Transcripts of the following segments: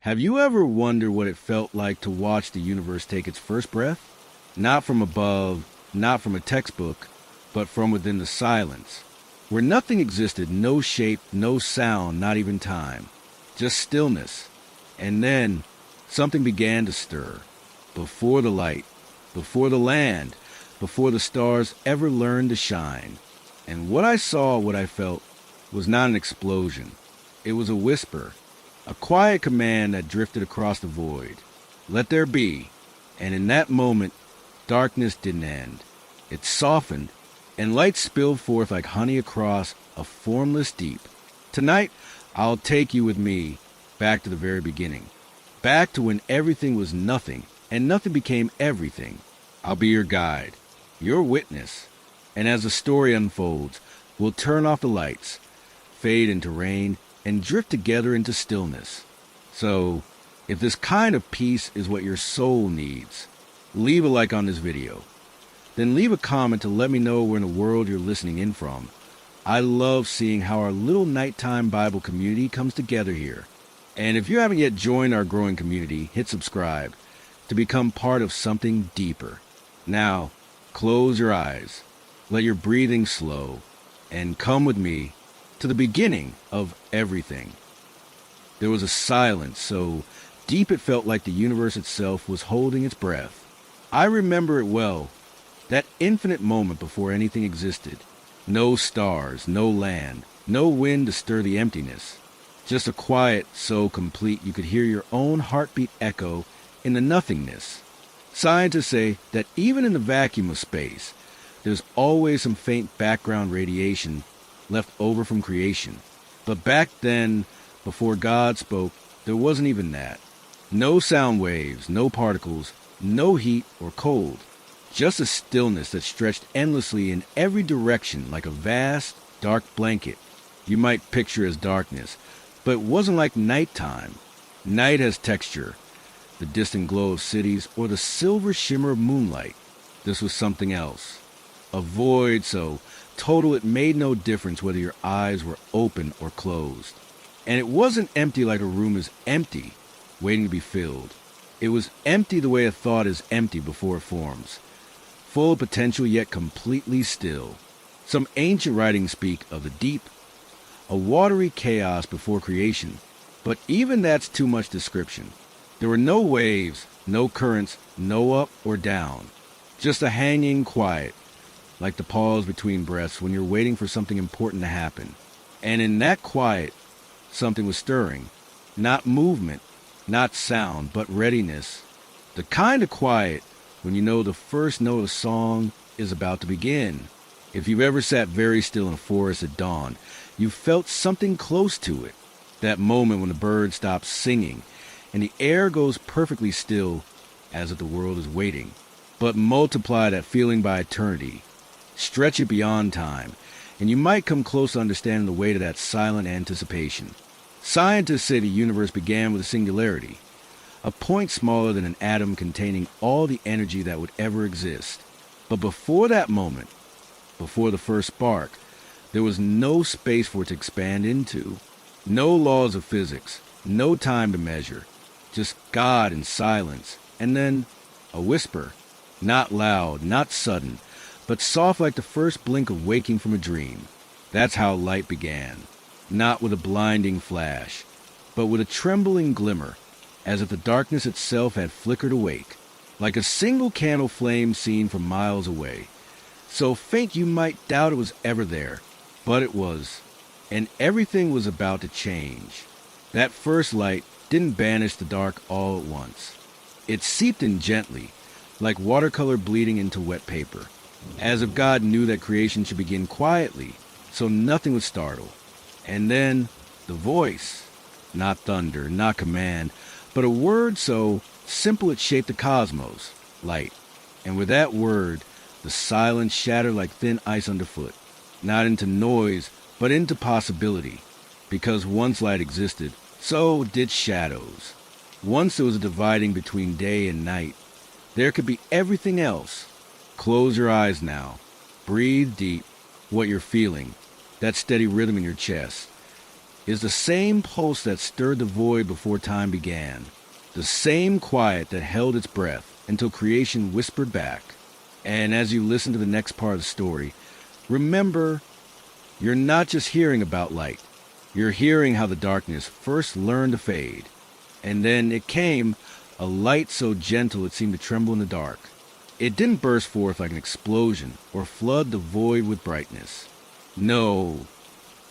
Have you ever wondered what it felt like to watch the universe take its first breath? Not from above, not from a textbook, but from within the silence, where nothing existed, no shape, no sound, not even time, just stillness. And then something began to stir, before the light, before the land, before the stars ever learned to shine. And what I saw, what I felt, was not an explosion. It was a whisper, a quiet command that drifted across the void. Let there be. And in that moment, darkness didn't end. It softened, and light spilled forth like honey across a formless deep. Tonight, I'll take you with me back to the very beginning. Back to when everything was nothing, and nothing became everything. I'll be your guide, your witness. And as the story unfolds, we'll turn off the lights, fade into rain, and drift together into stillness. So, if this kind of peace is what your soul needs, leave a like on this video. Then leave a comment to let me know where in the world you're listening in from. I love seeing how our little nighttime Bible community comes together here. And if you haven't yet joined our growing community, hit subscribe to become part of something deeper. Now, close your eyes, let your breathing slow, and come with me to the beginning of everything. There was a silence so deep it felt like the universe itself was holding its breath. I remember it well, that infinite moment before anything existed. No stars, no land, no wind to stir the emptiness. Just a quiet so complete you could hear your own heartbeat echo in the nothingness. Scientists say that even in the vacuum of space, there's always some faint background radiation left over from creation. But back then, before God spoke, there wasn't even that. No sound waves, no particles, no heat or cold. Just a stillness that stretched endlessly in every direction like a vast, dark blanket you might picture as darkness. But it wasn't like nighttime. Night has texture, the distant glow of cities, or the silver shimmer of moonlight. This was something else. A void so total it made no difference whether your eyes were open or closed. And it wasn't empty like a room is empty, waiting to be filled. It was empty the way a thought is empty before it forms. Full of potential yet completely still. Some ancient writings speak of the deep, a watery chaos before creation. But even that's too much description. There were no waves, no currents, no up or down. Just a hanging quiet, like the pause between breaths when you're waiting for something important to happen. And in that quiet, something was stirring. Not movement, not sound, but readiness. The kind of quiet when you know the first note of a song is about to begin. If you've ever sat very still in a forest at dawn, you felt something close to it. That moment when the bird stops singing and the air goes perfectly still as if the world is waiting. But multiply that feeling by eternity. Stretch it beyond time, and you might come close to understanding the weight of that silent anticipation. Scientists say the universe began with a singularity, a point smaller than an atom containing all the energy that would ever exist. But before that moment, before the first spark, there was no space for it to expand into. No laws of physics, no time to measure, just God and silence, and then a whisper, not loud, not sudden, but soft like the first blink of waking from a dream. That's how light began, not with a blinding flash, but with a trembling glimmer, as if the darkness itself had flickered awake, like a single candle flame seen from miles away, so faint you might doubt it was ever there, but it was, and everything was about to change. That first light didn't banish the dark all at once. It seeped in gently, like watercolor bleeding into wet paper, as if God knew that creation should begin quietly, so nothing would startle. And then, the voice, not thunder, not command, but a word so simple it shaped the cosmos, light. And with that word, the silence shattered like thin ice underfoot, not into noise, but into possibility. Because once light existed, so did shadows. Once there was a dividing between day and night, there could be everything else. Close your eyes now. Breathe deep what you're feeling, that steady rhythm in your chest. is the same pulse that stirred the void before time began, the same quiet that held its breath until creation whispered back. And as you listen to the next part of the story, remember, you're not just hearing about light. You're hearing how the darkness first learned to fade, and then it came, a light so gentle it seemed to tremble in the dark. It didn't burst forth like an explosion or flood the void with brightness. No,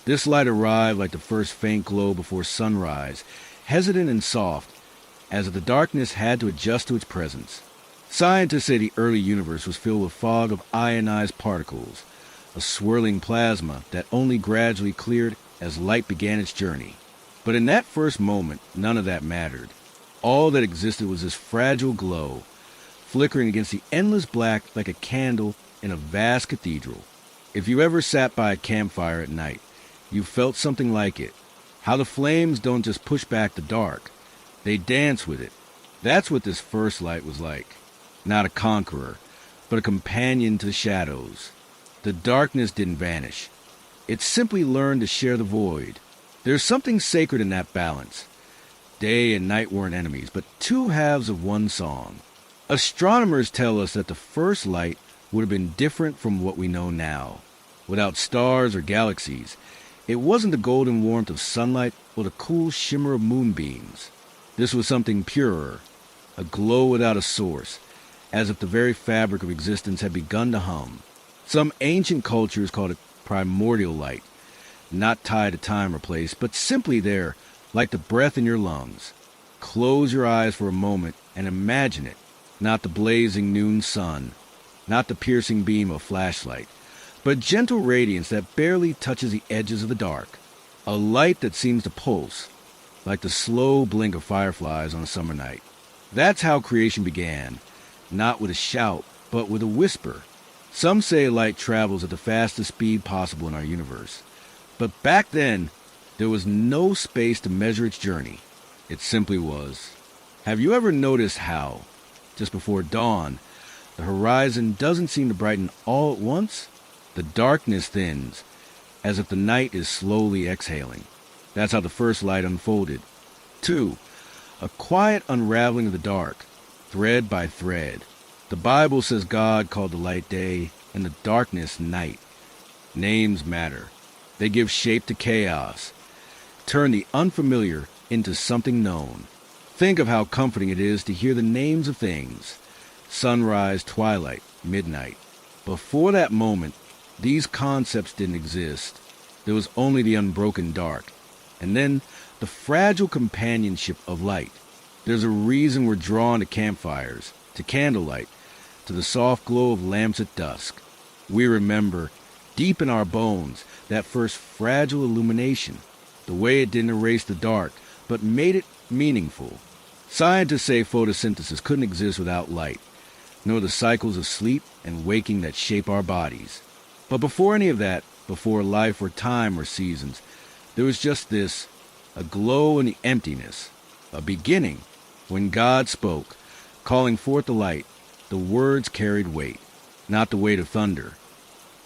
this light arrived like the first faint glow before sunrise, hesitant and soft, as if the darkness had to adjust to its presence. Scientists say the early universe was filled with fog of ionized particles, a swirling plasma that only gradually cleared as light began its journey. But in that first moment, none of that mattered. All that existed was this fragile glow, flickering against the endless black like a candle in a vast cathedral. If you ever sat by a campfire at night, you felt something like it. How the flames don't just push back the dark, they dance with it. That's what this first light was like. Not a conqueror, but a companion to the shadows. The darkness didn't vanish. It simply learned to share the void. There's something sacred in that balance. Day and night weren't enemies, but two halves of one song. Astronomers tell us that the first light would have been different from what we know now. Without stars or galaxies, it wasn't the golden warmth of sunlight or the cool shimmer of moonbeams. This was something purer, a glow without a source, as if the very fabric of existence had begun to hum. Some ancient cultures called it primordial light, not tied to time or place, but simply there, like the breath in your lungs. Close your eyes for a moment and imagine it, not the blazing noon sun, not the piercing beam of flashlight, but gentle radiance that barely touches the edges of the dark. A light that seems to pulse, like the slow blink of fireflies on a summer night. That's how creation began, not with a shout, but with a whisper. Some say light travels at the fastest speed possible in our universe. But back then, there was no space to measure its journey. It simply was. Have you ever noticed how, just before dawn, the horizon doesn't seem to brighten all at once? The darkness thins, as if the night is slowly exhaling. That's how the first light unfolded. 2. A quiet unraveling of the dark, thread by thread. The Bible says God called the light day and the darkness night. Names matter. They give shape to chaos, turn the unfamiliar into something known. Think of how comforting it is to hear the names of things. Sunrise, twilight, midnight. Before that moment, these concepts didn't exist. There was only the unbroken dark. And then the fragile companionship of light. There's a reason we're drawn to campfires, to candlelight, to the soft glow of lamps at dusk. We remember, deep in our bones, that first fragile illumination, the way it didn't erase the dark, but made it meaningful. Scientists say photosynthesis couldn't exist without light, nor the cycles of sleep and waking that shape our bodies. But before any of that, before life or time or seasons, there was just this, a glow in the emptiness, a beginning. When God spoke, calling forth the light, the words carried weight, not the weight of thunder,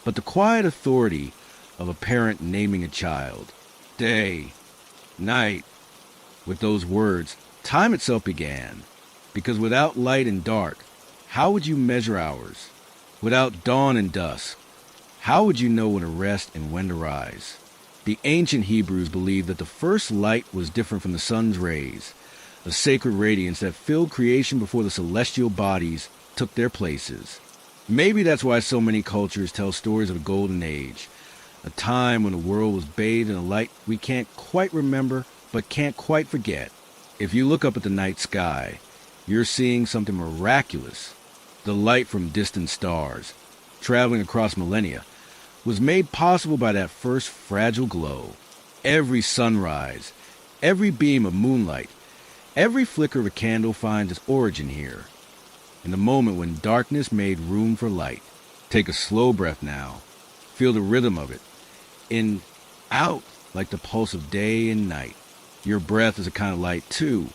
but the quiet authority of a parent naming a child. Day, night. With those words, time itself began, because without light and dark, how would you measure hours? Without dawn and dusk, how would you know when to rest and when to rise? The ancient Hebrews believed that the first light was different from the sun's rays, a sacred radiance that filled creation before the celestial bodies took their places. Maybe that's why so many cultures tell stories of a golden age, a time when the world was bathed in a light we can't quite remember but can't quite forget. If you look up at the night sky, you're seeing something miraculous. The light from distant stars, traveling across millennia, was made possible by that first fragile glow. Every sunrise, every beam of moonlight, every flicker of a candle finds its origin here, in the moment when darkness made room for light. Take a slow breath now. Feel the rhythm of it. In, out, like the pulse of day and night. Your breath is a kind of light too,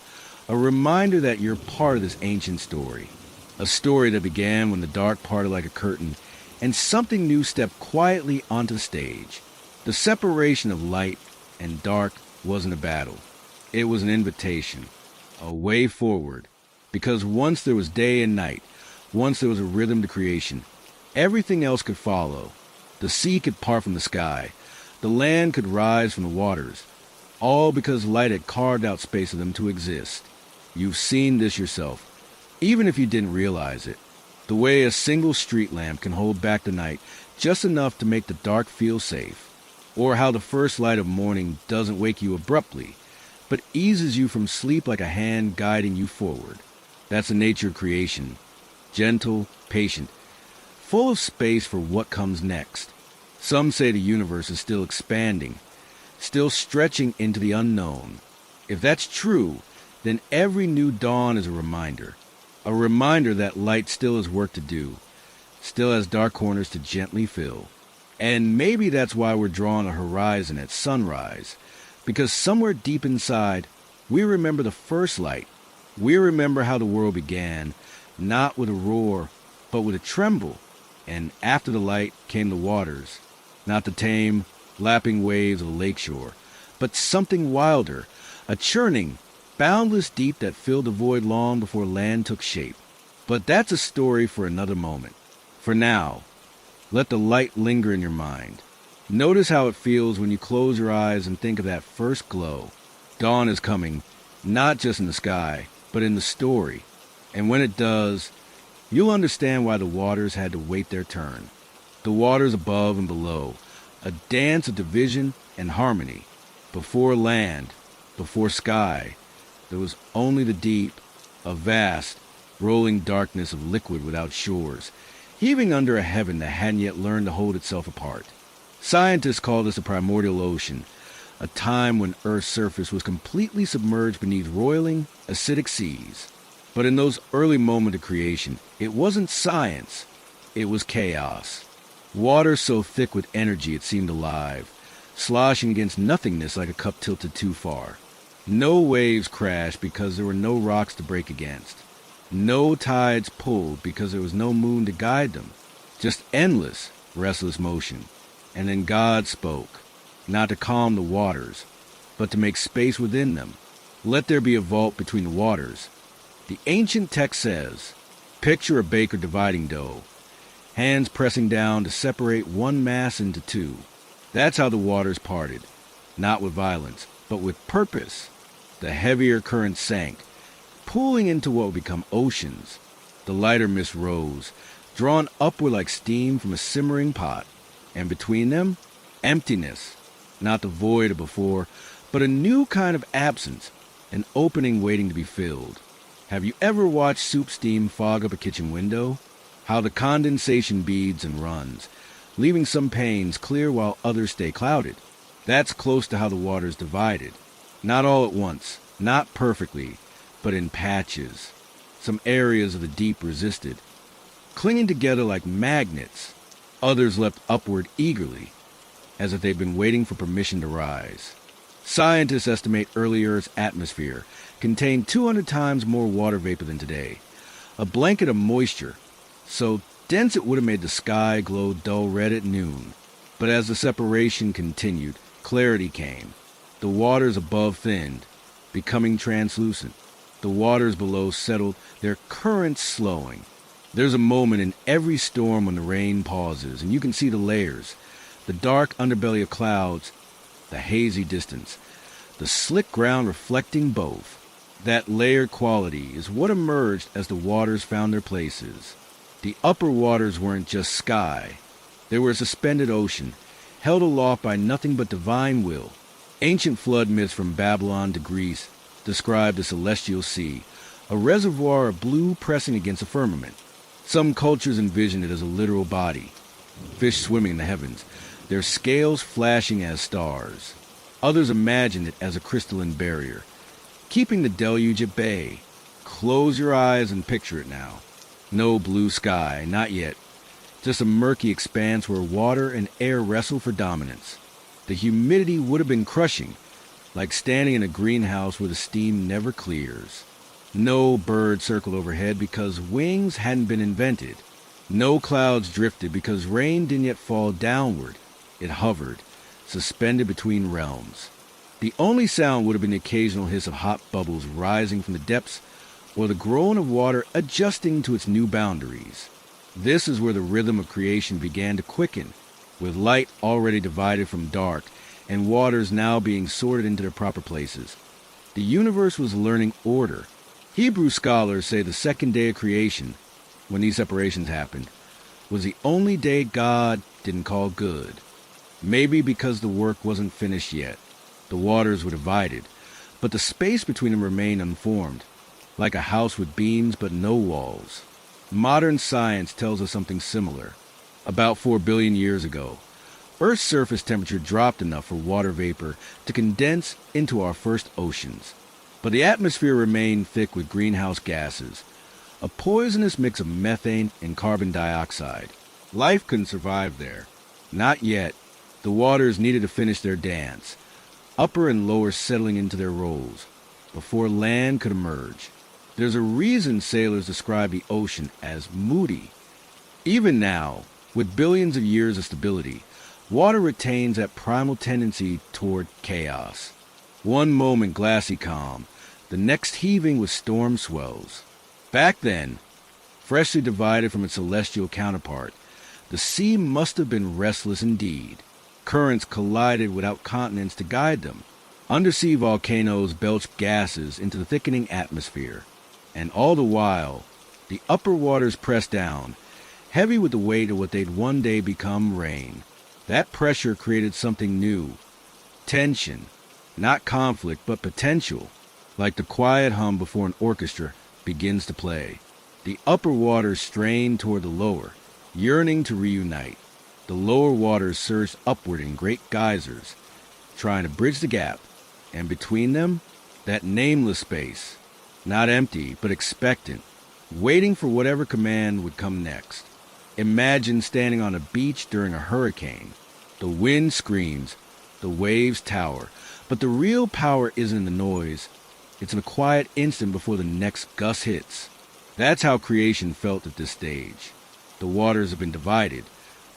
a reminder that you're part of this ancient story. A story that began when the dark parted like a curtain and something new stepped quietly onto the stage. The separation of light and dark wasn't a battle. It was an invitation, a way forward. Because once there was day and night, once there was a rhythm to creation, everything else could follow. The sea could part from the sky. The land could rise from the waters. All because light had carved out space for them to exist. You've seen this yourself, even if you didn't realize it. The way a single street lamp can hold back the night just enough to make the dark feel safe. Or how the first light of morning doesn't wake you abruptly, but eases you from sleep like a hand guiding you forward. That's the nature of creation. Gentle, patient, full of space for what comes next. Some say the universe is still expanding, still stretching into the unknown. If that's true, then every new dawn is a reminder that light still has work to do, still has dark corners to gently fill. And maybe that's why we're drawing a horizon at sunrise, because somewhere deep inside, we remember the first light. We remember how the world began, not with a roar, but with a tremble. And after the light came the waters, not the tame, lapping waves of the lakeshore, but something wilder, a churning, boundless deep that filled the void long before land took shape. But that's a story for another moment. For now, let the light linger in your mind. Notice how it feels when you close your eyes and think of that first glow. Dawn is coming, not just in the sky, but in the story. And when it does, you'll understand why the waters had to wait their turn. The waters above and below, a dance of division and harmony. Before land, before sky, there was only the deep, a vast, rolling darkness of liquid without shores, heaving under a heaven that hadn't yet learned to hold itself apart. Scientists call this a primordial ocean, a time when Earth's surface was completely submerged beneath roiling, acidic seas. But in those early moments of creation, it wasn't science, it was chaos. Water so thick with energy it seemed alive, sloshing against nothingness like a cup tilted too far. No waves crashed because there were no rocks to break against. No tides pulled because there was no moon to guide them. Just endless, restless motion. And then God spoke, not to calm the waters, but to make space within them. Let there be a vault between the waters. The ancient text says, picture a baker dividing dough, hands pressing down to separate one mass into two. That's how the waters parted, not with violence, but with purpose. The heavier current sank, pooling into what would become oceans. The lighter mist rose, drawn upward like steam from a simmering pot. And between them, emptiness, not the void of before, but a new kind of absence, an opening waiting to be filled. Have you ever watched soup steam fog up a kitchen window? How the condensation beads and runs, leaving some panes clear while others stay clouded. That's close to how the waters divided. Not all at once, not perfectly, but in patches. Some areas of the deep resisted, clinging together like magnets. Others leapt upward eagerly, as if they'd been waiting for permission to rise. Scientists estimate early Earth's atmosphere contained 200 times more water vapor than today, a blanket of moisture, so dense it would have made the sky glow dull red at noon. But as the separation continued, clarity came. The waters above thinned, becoming translucent. The waters below settled, their currents slowing. There's a moment in every storm when the rain pauses, and you can see the layers, the dark underbelly of clouds, the hazy distance, the slick ground reflecting both. That layered quality is what emerged as the waters found their places. The upper waters weren't just sky. They were a suspended ocean, held aloft by nothing but divine will. Ancient flood myths from Babylon to Greece described the celestial sea, a reservoir of blue pressing against the firmament. Some cultures envision it as a literal body, fish swimming in the heavens, their scales flashing as stars. Others imagine it as a crystalline barrier, keeping the deluge at bay. Close your eyes and picture it now. No blue sky, not yet. Just a murky expanse where water and air wrestle for dominance. The humidity would have been crushing, like standing in a greenhouse where the steam never clears. No bird circled overhead because wings hadn't been invented. No clouds drifted because rain didn't yet fall downward. It hovered, suspended between realms. The only sound would have been the occasional hiss of hot bubbles rising from the depths or the groan of water adjusting to its new boundaries. This is where the rhythm of creation began to quicken, with light already divided from dark and waters now being sorted into their proper places. The universe was learning order. Hebrew scholars say the second day of creation, when these separations happened, was the only day God didn't call good. Maybe because the work wasn't finished yet. The waters were divided, but the space between them remained unformed, like a house with beams but no walls. Modern science tells us something similar. About 4 billion years ago, Earth's surface temperature dropped enough for water vapor to condense into our first oceans. But the atmosphere remained thick with greenhouse gases, a poisonous mix of methane and carbon dioxide. Life couldn't survive there. Not yet. The waters needed to finish their dance, upper and lower settling into their roles, before land could emerge. There's a reason sailors describe the ocean as moody. Even now, with billions of years of stability, water retains that primal tendency toward chaos. One moment glassy calm, the next heaving with storm swells. Back then, freshly divided from its celestial counterpart, the sea must have been restless indeed. Currents collided without continents to guide them. Undersea volcanoes belched gases into the thickening atmosphere. And all the while, the upper waters pressed down, heavy with the weight of what they'd one day become rain. That pressure created something new. Tension. Not conflict, but potential. Like the quiet hum before an orchestra begins to play. The upper waters strained toward the lower, yearning to reunite. The lower waters surged upward in great geysers, trying to bridge the gap. And between them, that nameless space. Not empty, but expectant, waiting for whatever command would come next. Imagine standing on a beach during a hurricane. The wind screams, the waves tower, but the real power isn't in the noise. It's in a quiet instant before the next gust hits. That's how creation felt at this stage. The waters have been divided,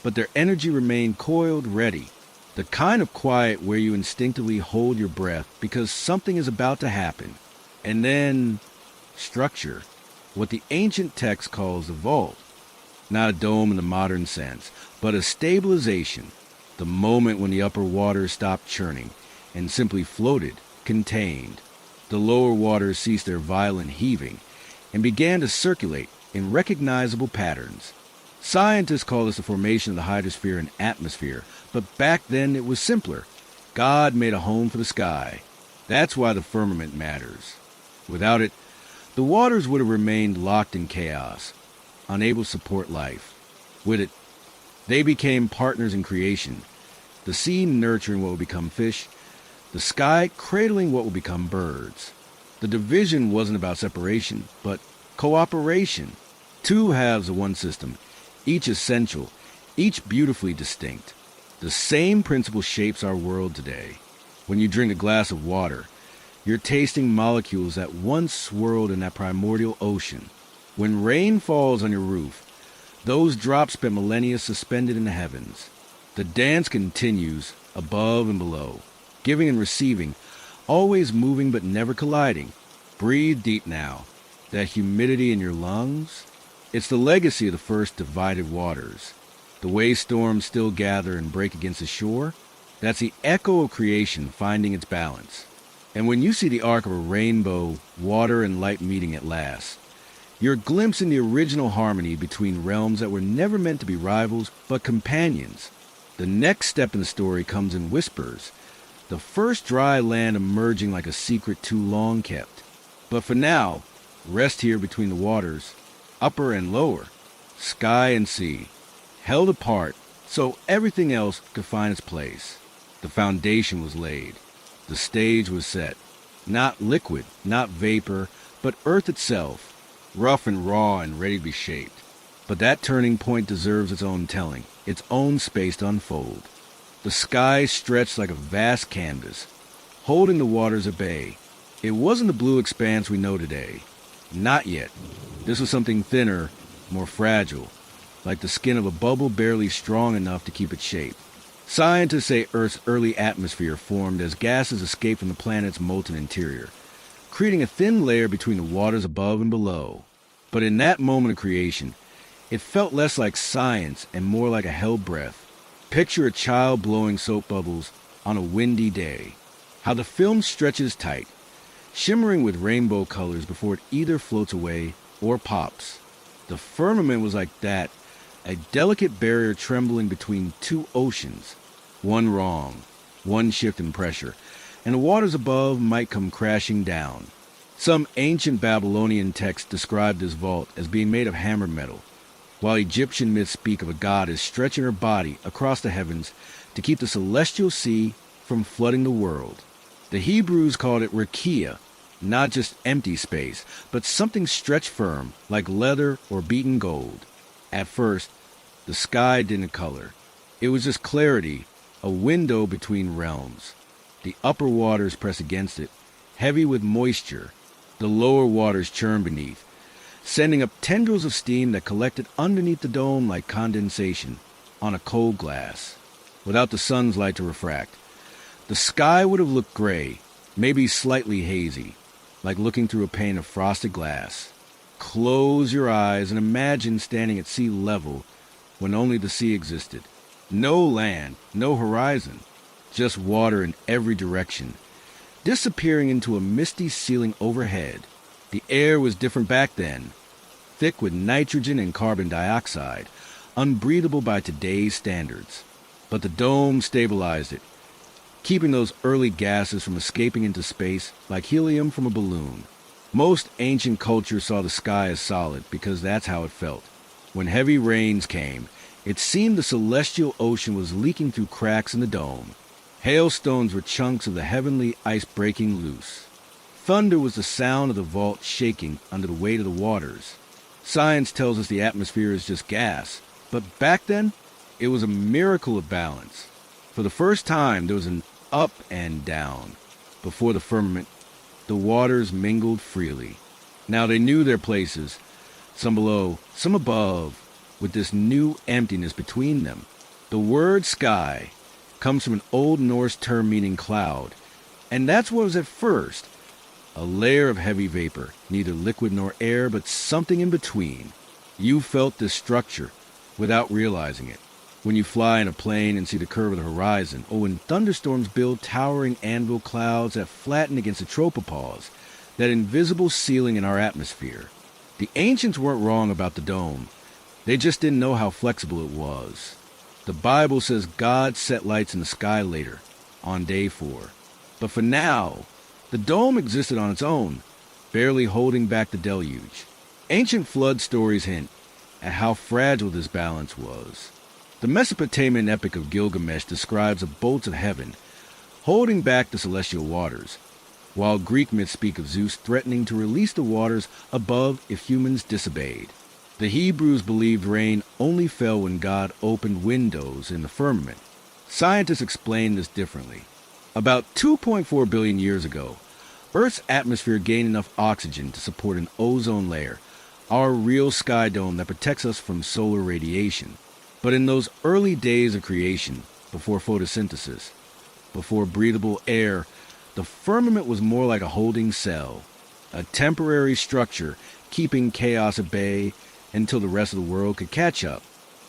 but their energy remained coiled ready. The kind of quiet where you instinctively hold your breath because something is about to happen. And then, structure, what the ancient text calls a vault. Not a dome in the modern sense, but a stabilization. The moment when the upper waters stopped churning and simply floated, contained. The lower waters ceased their violent heaving and began to circulate in recognizable patterns. Scientists call this the formation of the hydrosphere and atmosphere, but back then it was simpler. God made a home for the sky. That's why the firmament matters. Without it, the waters would have remained locked in chaos, unable to support life. With it, they became partners in creation, the sea nurturing what would become fish, the sky cradling what would become birds. The division wasn't about separation, but cooperation. Two halves of one system, each essential, each beautifully distinct. The same principle shapes our world today. When you drink a glass of water, you're tasting molecules that once swirled in that primordial ocean. When rain falls on your roof, those drops spend millennia suspended in the heavens. The dance continues above and below, giving and receiving, always moving but never colliding. Breathe deep now. That humidity in your lungs, it's the legacy of the first divided waters. The way storms still gather and break against the shore, that's the echo of creation finding its balance. And when you see the arc of a rainbow, water and light meeting at last, you're glimpsing the original harmony between realms that were never meant to be rivals, but companions. The next step in the story comes in whispers, the first dry land emerging like a secret too long kept. But for now, rest here between the waters, upper and lower, sky and sea, held apart so everything else could find its place. The foundation was laid. The stage was set. Not liquid, not vapor, but earth itself, rough and raw and ready to be shaped. But that turning point deserves its own telling, its own space to unfold. The sky stretched like a vast canvas, holding the waters at bay. It wasn't the blue expanse we know today. Not yet. This was something thinner, more fragile, like the skin of a bubble barely strong enough to keep its shape. Scientists say Earth's early atmosphere formed as gases escaped from the planet's molten interior, creating a thin layer between the waters above and below. But in that moment of creation, it felt less like science and more like a held breath. Picture a child blowing soap bubbles on a windy day. How the film stretches tight, shimmering with rainbow colors before it either floats away or pops. The firmament was like that, a delicate barrier trembling between two oceans. One wrong, one shift in pressure, and the waters above might come crashing down. Some ancient Babylonian texts describe this vault as being made of hammered metal, while Egyptian myths speak of a goddess stretching her body across the heavens to keep the celestial sea from flooding the world. The Hebrews called it rakia, not just empty space, but something stretched firm, like leather or beaten gold. At first, the sky didn't color. It was just clarity, a window between realms. The upper waters press against it, heavy with moisture. The lower waters churn beneath, sending up tendrils of steam that collected underneath the dome like condensation on a cold glass. Without the sun's light to refract, the sky would have looked gray, maybe slightly hazy, like looking through a pane of frosted glass. Close your eyes and imagine standing at sea level when only the sea existed. No land, no horizon, just water in every direction, disappearing into a misty ceiling overhead. The air was different back then, thick with nitrogen and carbon dioxide, unbreathable by today's standards. But the dome stabilized it, keeping those early gases from escaping into space like helium from a balloon. Most ancient cultures saw the sky as solid because that's how it felt. When heavy rains came, it seemed the celestial ocean was leaking through cracks in the dome. Hailstones were chunks of the heavenly ice breaking loose. Thunder was the sound of the vault shaking under the weight of the waters. Science tells us the atmosphere is just gas, but back then, it was a miracle of balance. For the first time, there was an up and down. Before the firmament, the waters mingled freely. Now they knew their places, some below, some above, with this new emptiness between them. The word sky comes from an Old Norse term meaning cloud, and that's what it was at first. A layer of heavy vapor, neither liquid nor air, but something in between. You felt this structure without realizing it. When you fly in a plane and see the curve of the horizon, or when thunderstorms build towering anvil clouds that flatten against the tropopause, that invisible ceiling in our atmosphere. The ancients weren't wrong about the dome. They just didn't know how flexible it was. The Bible says God set lights in the sky later, on day 4. But for now, the dome existed on its own, barely holding back the deluge. Ancient flood stories hint at how fragile this balance was. The Mesopotamian epic of Gilgamesh describes a bolt of heaven, holding back the celestial waters, while Greek myths speak of Zeus threatening to release the waters above if humans disobeyed. The Hebrews believed rain only fell when God opened windows in the firmament. Scientists explain this differently. About 2.4 billion years ago, Earth's atmosphere gained enough oxygen to support an ozone layer, our real sky dome that protects us from solar radiation. But in those early days of creation, before photosynthesis, before breathable air, the firmament was more like a holding cell, a temporary structure keeping chaos at bay until the rest of the world could catch up.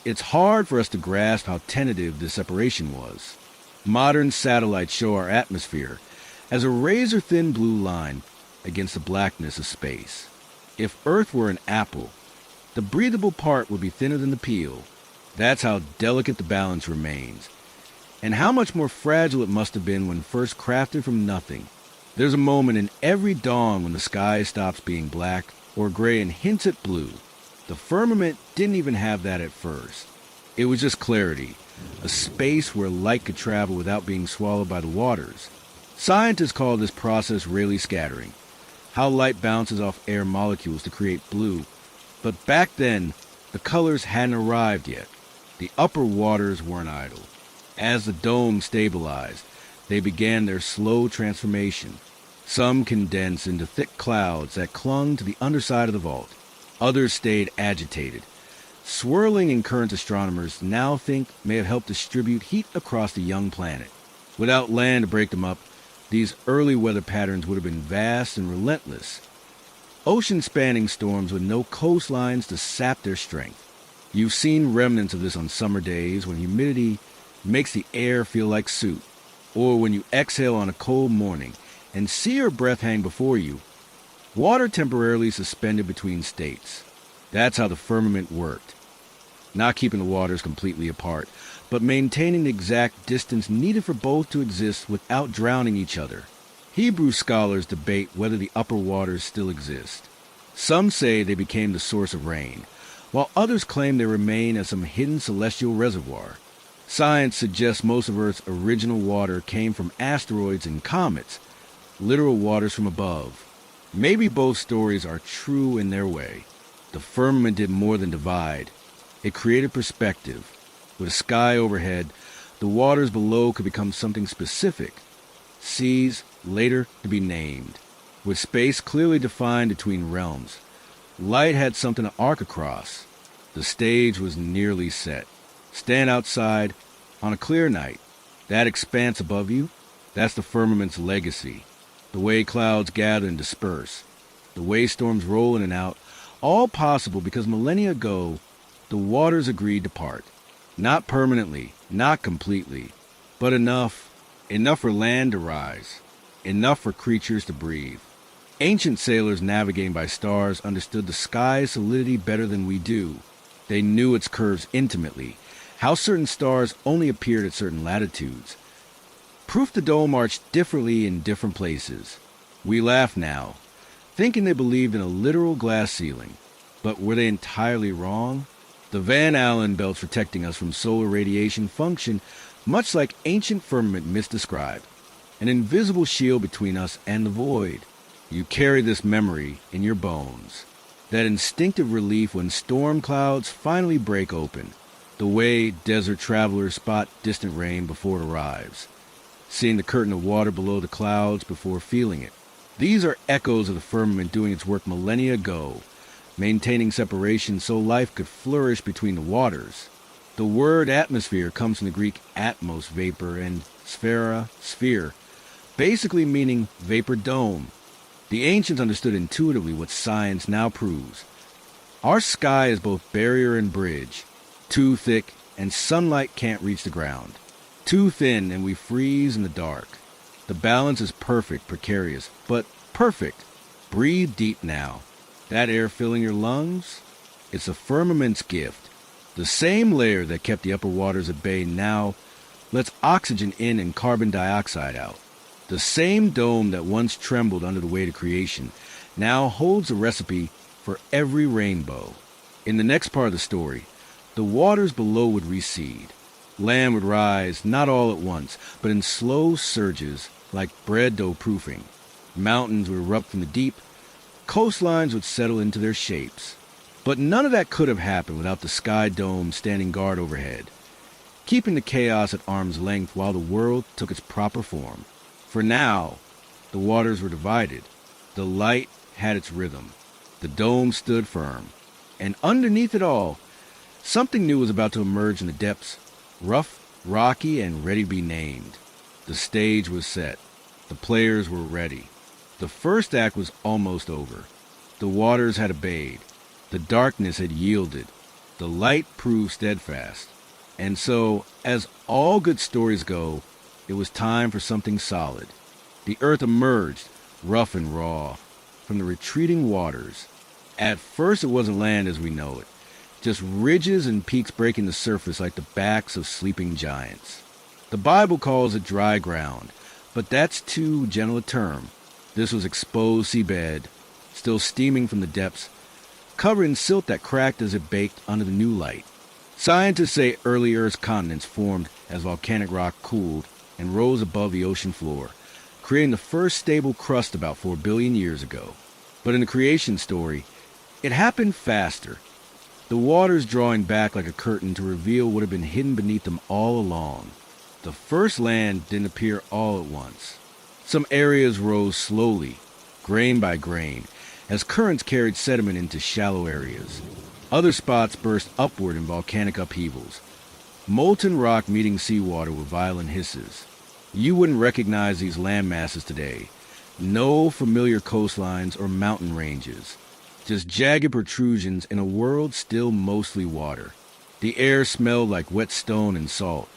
It's hard for us to grasp how tentative this separation was. Modern satellites show our atmosphere as a razor-thin blue line against the blackness of space. If Earth were an apple, the breathable part would be thinner than the peel. That's how delicate the balance remains, and how much more fragile it must have been when first crafted from nothing. There's a moment in every dawn when the sky stops being black or gray and hints at blue. The firmament didn't even have that at first. It was just clarity, a space where light could travel without being swallowed by the waters. Scientists call this process Rayleigh scattering, how light bounces off air molecules to create blue. But back then, the colors hadn't arrived yet. The upper waters weren't idle. As the dome stabilized, they began their slow transformation. Some condensed into thick clouds that clung to the underside of the vault. Others stayed agitated, swirling in currents astronomers now think may have helped distribute heat across the young planet. Without land to break them up, these early weather patterns would have been vast and relentless, ocean-spanning storms with no coastlines to sap their strength. You've seen remnants of this on summer days when humidity makes the air feel like soup, or when you exhale on a cold morning and see your breath hang before you, water temporarily suspended between states. That's how the firmament worked. Not keeping the waters completely apart, but maintaining the exact distance needed for both to exist without drowning each other. Hebrew scholars debate whether the upper waters still exist. Some say they became the source of rain, while others claim they remain as some hidden celestial reservoir. Science suggests most of Earth's original water came from asteroids and comets, literal waters from above. Maybe both stories are true in their way. The firmament did more than divide. It created perspective. With a sky overhead, the waters below could become something specific. Seas, later to be named. With space clearly defined between realms, light had something to arc across. The stage was nearly set. Stand outside on a clear night. That expanse above you, that's the firmament's legacy. The way clouds gather and disperse, the way storms roll in and out, all possible because millennia ago, the waters agreed to part. Not permanently, not completely, but enough for land to rise, enough for creatures to breathe. Ancient sailors navigating by stars understood the sky's solidity better than we do. They knew its curves intimately, how certain stars only appeared at certain latitudes. Proof the dome marched differently in different places. We laugh now, thinking they believed in a literal glass ceiling. But were they entirely wrong? The Van Allen belts protecting us from solar radiation function much like ancient firmament misdescribed, an invisible shield between us and the void. You carry this memory in your bones, that instinctive relief when storm clouds finally break open, the way desert travelers spot distant rain before it arrives, seeing the curtain of water below the clouds before feeling it. These are echoes of the firmament doing its work millennia ago, maintaining separation so life could flourish between the waters. The word atmosphere comes from the Greek atmos, vapor, and sphera, sphere, basically meaning vapor dome. The ancients understood intuitively what science now proves. Our sky is both barrier and bridge, too thick and sunlight can't reach the ground, too thin and we freeze in the dark. The balance is perfect, precarious, but perfect. Breathe deep now. That air filling your lungs, it's a firmament's gift. The same layer that kept the upper waters at bay now lets oxygen in and carbon dioxide out. The same dome that once trembled under the weight of creation now holds a recipe for every rainbow. In the next part of the story, the waters below would recede. Land would rise, not all at once, but in slow surges like bread dough proofing. Mountains would erupt from the deep. Coastlines would settle into their shapes. But none of that could have happened without the sky dome standing guard overhead, keeping the chaos at arm's length while the world took its proper form. For now, the waters were divided. The light had its rhythm. The dome stood firm. And underneath it all, something new was about to emerge in the depths, rough, rocky, and ready to be named. The stage was set. The players were ready. The first act was almost over. The waters had obeyed. The darkness had yielded. The light proved steadfast. And so, as all good stories go, it was time for something solid. The earth emerged, rough and raw, from the retreating waters. At first it wasn't land as we know it, just ridges and peaks breaking the surface like the backs of sleeping giants. The Bible calls it dry ground, but that's too gentle a term. This was exposed seabed, still steaming from the depths, covered in silt that cracked as it baked under the new light. Scientists say early Earth's continents formed as volcanic rock cooled and rose above the ocean floor, creating the first stable crust about 4 billion years ago. But in the creation story, it happened faster, the waters drawing back like a curtain to reveal what had been hidden beneath them all along. The first land didn't appear all at once. Some areas rose slowly, grain by grain, as currents carried sediment into shallow areas. Other spots burst upward in volcanic upheavals, molten rock meeting seawater with violent hisses. You wouldn't recognize these land masses today. No familiar coastlines or mountain ranges, just jagged protrusions in a world still mostly water. The air smelled like wet stone and salt.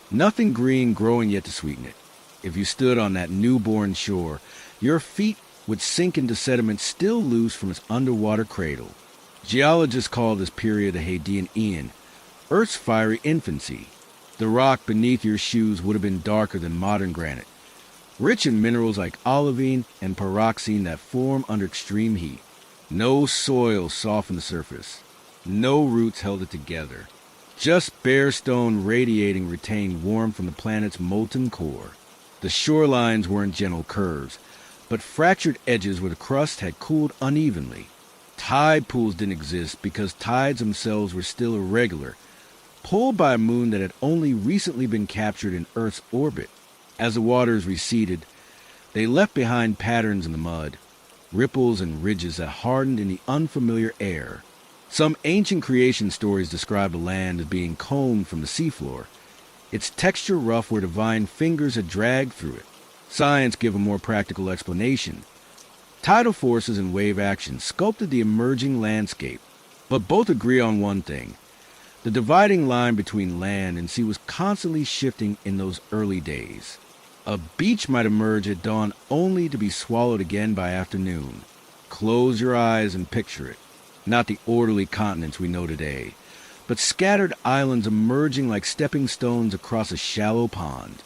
Nothing green growing yet to sweeten it. If you stood on that newborn shore, your feet would sink into sediment still loose from its underwater cradle. Geologists call this period the Hadean Eon, Earth's fiery infancy. The rock beneath your shoes would have been darker than modern granite, rich in minerals like olivine and pyroxene that form under extreme heat. No soil softened the surface. No roots held it together. Just bare stone radiating retained warmth from the planet's molten core. The shorelines weren't gentle curves, but fractured edges where the crust had cooled unevenly. Tide pools didn't exist because tides themselves were still irregular, pulled by a moon that had only recently been captured in Earth's orbit. As the waters receded, they left behind patterns in the mud, ripples and ridges that hardened in the unfamiliar air. Some ancient creation stories describe the land as being combed from the seafloor, its texture rough where divine fingers had dragged through it. Science gives a more practical explanation. Tidal forces and wave action sculpted the emerging landscape, but both agree on one thing. The dividing line between land and sea was constantly shifting in those early days. A beach might emerge at dawn only to be swallowed again by afternoon. Close your eyes and picture it. Not the orderly continents we know today, but scattered islands emerging like stepping stones across a shallow pond.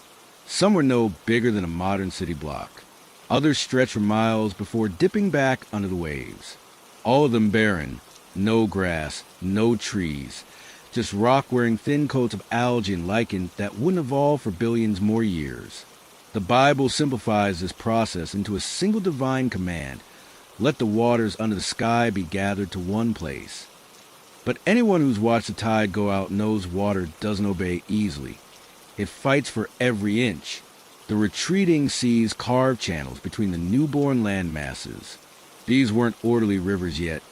Some were no bigger than a modern city block. Others stretched for miles before dipping back under the waves. All of them barren, no grass, no trees, just rock wearing thin coats of algae and lichen that wouldn't evolve for billions more years. The Bible simplifies this process into a single divine command: let the waters under the sky be gathered to one place. But anyone who's watched the tide go out knows water doesn't obey easily. It fights for every inch. The retreating seas carved channels between the newborn land masses. These weren't orderly rivers yet,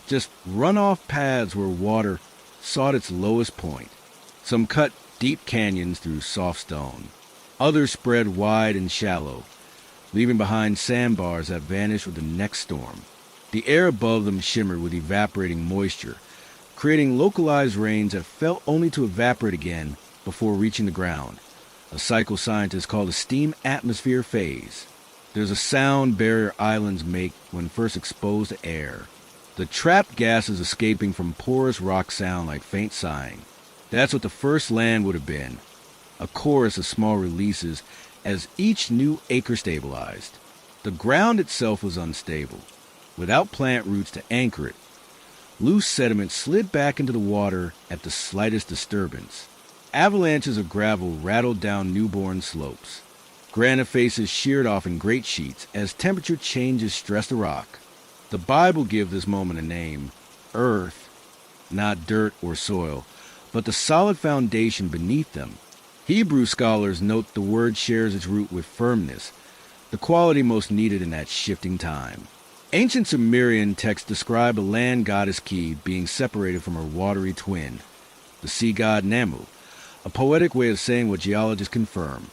just run-off paths where water sought its lowest point. Some cut deep canyons through soft stone. Others spread wide and shallow, leaving behind sandbars that vanished with the next storm. The air above them shimmered with evaporating moisture, creating localized rains that fell only to evaporate again before reaching the ground. A cycle scientists call the steam atmosphere phase. There's a sound barrier islands make when first exposed to air. The trapped gases escaping from porous rock sound like faint sighing. That's what the first land would have been. A chorus of small releases as each new acre stabilized. The ground itself was unstable. Without plant roots to anchor it, loose sediment slid back into the water at the slightest disturbance. Avalanches of gravel rattled down newborn slopes. Granite faces sheared off in great sheets as temperature changes stressed the rock. The Bible gives this moment a name: earth, not dirt or soil, but the solid foundation beneath them. Hebrew scholars note the word shares its root with firmness, the quality most needed in that shifting time. Ancient Sumerian texts describe a land goddess Ki being separated from her watery twin, the sea god Namu, a poetic way of saying what geologists confirm.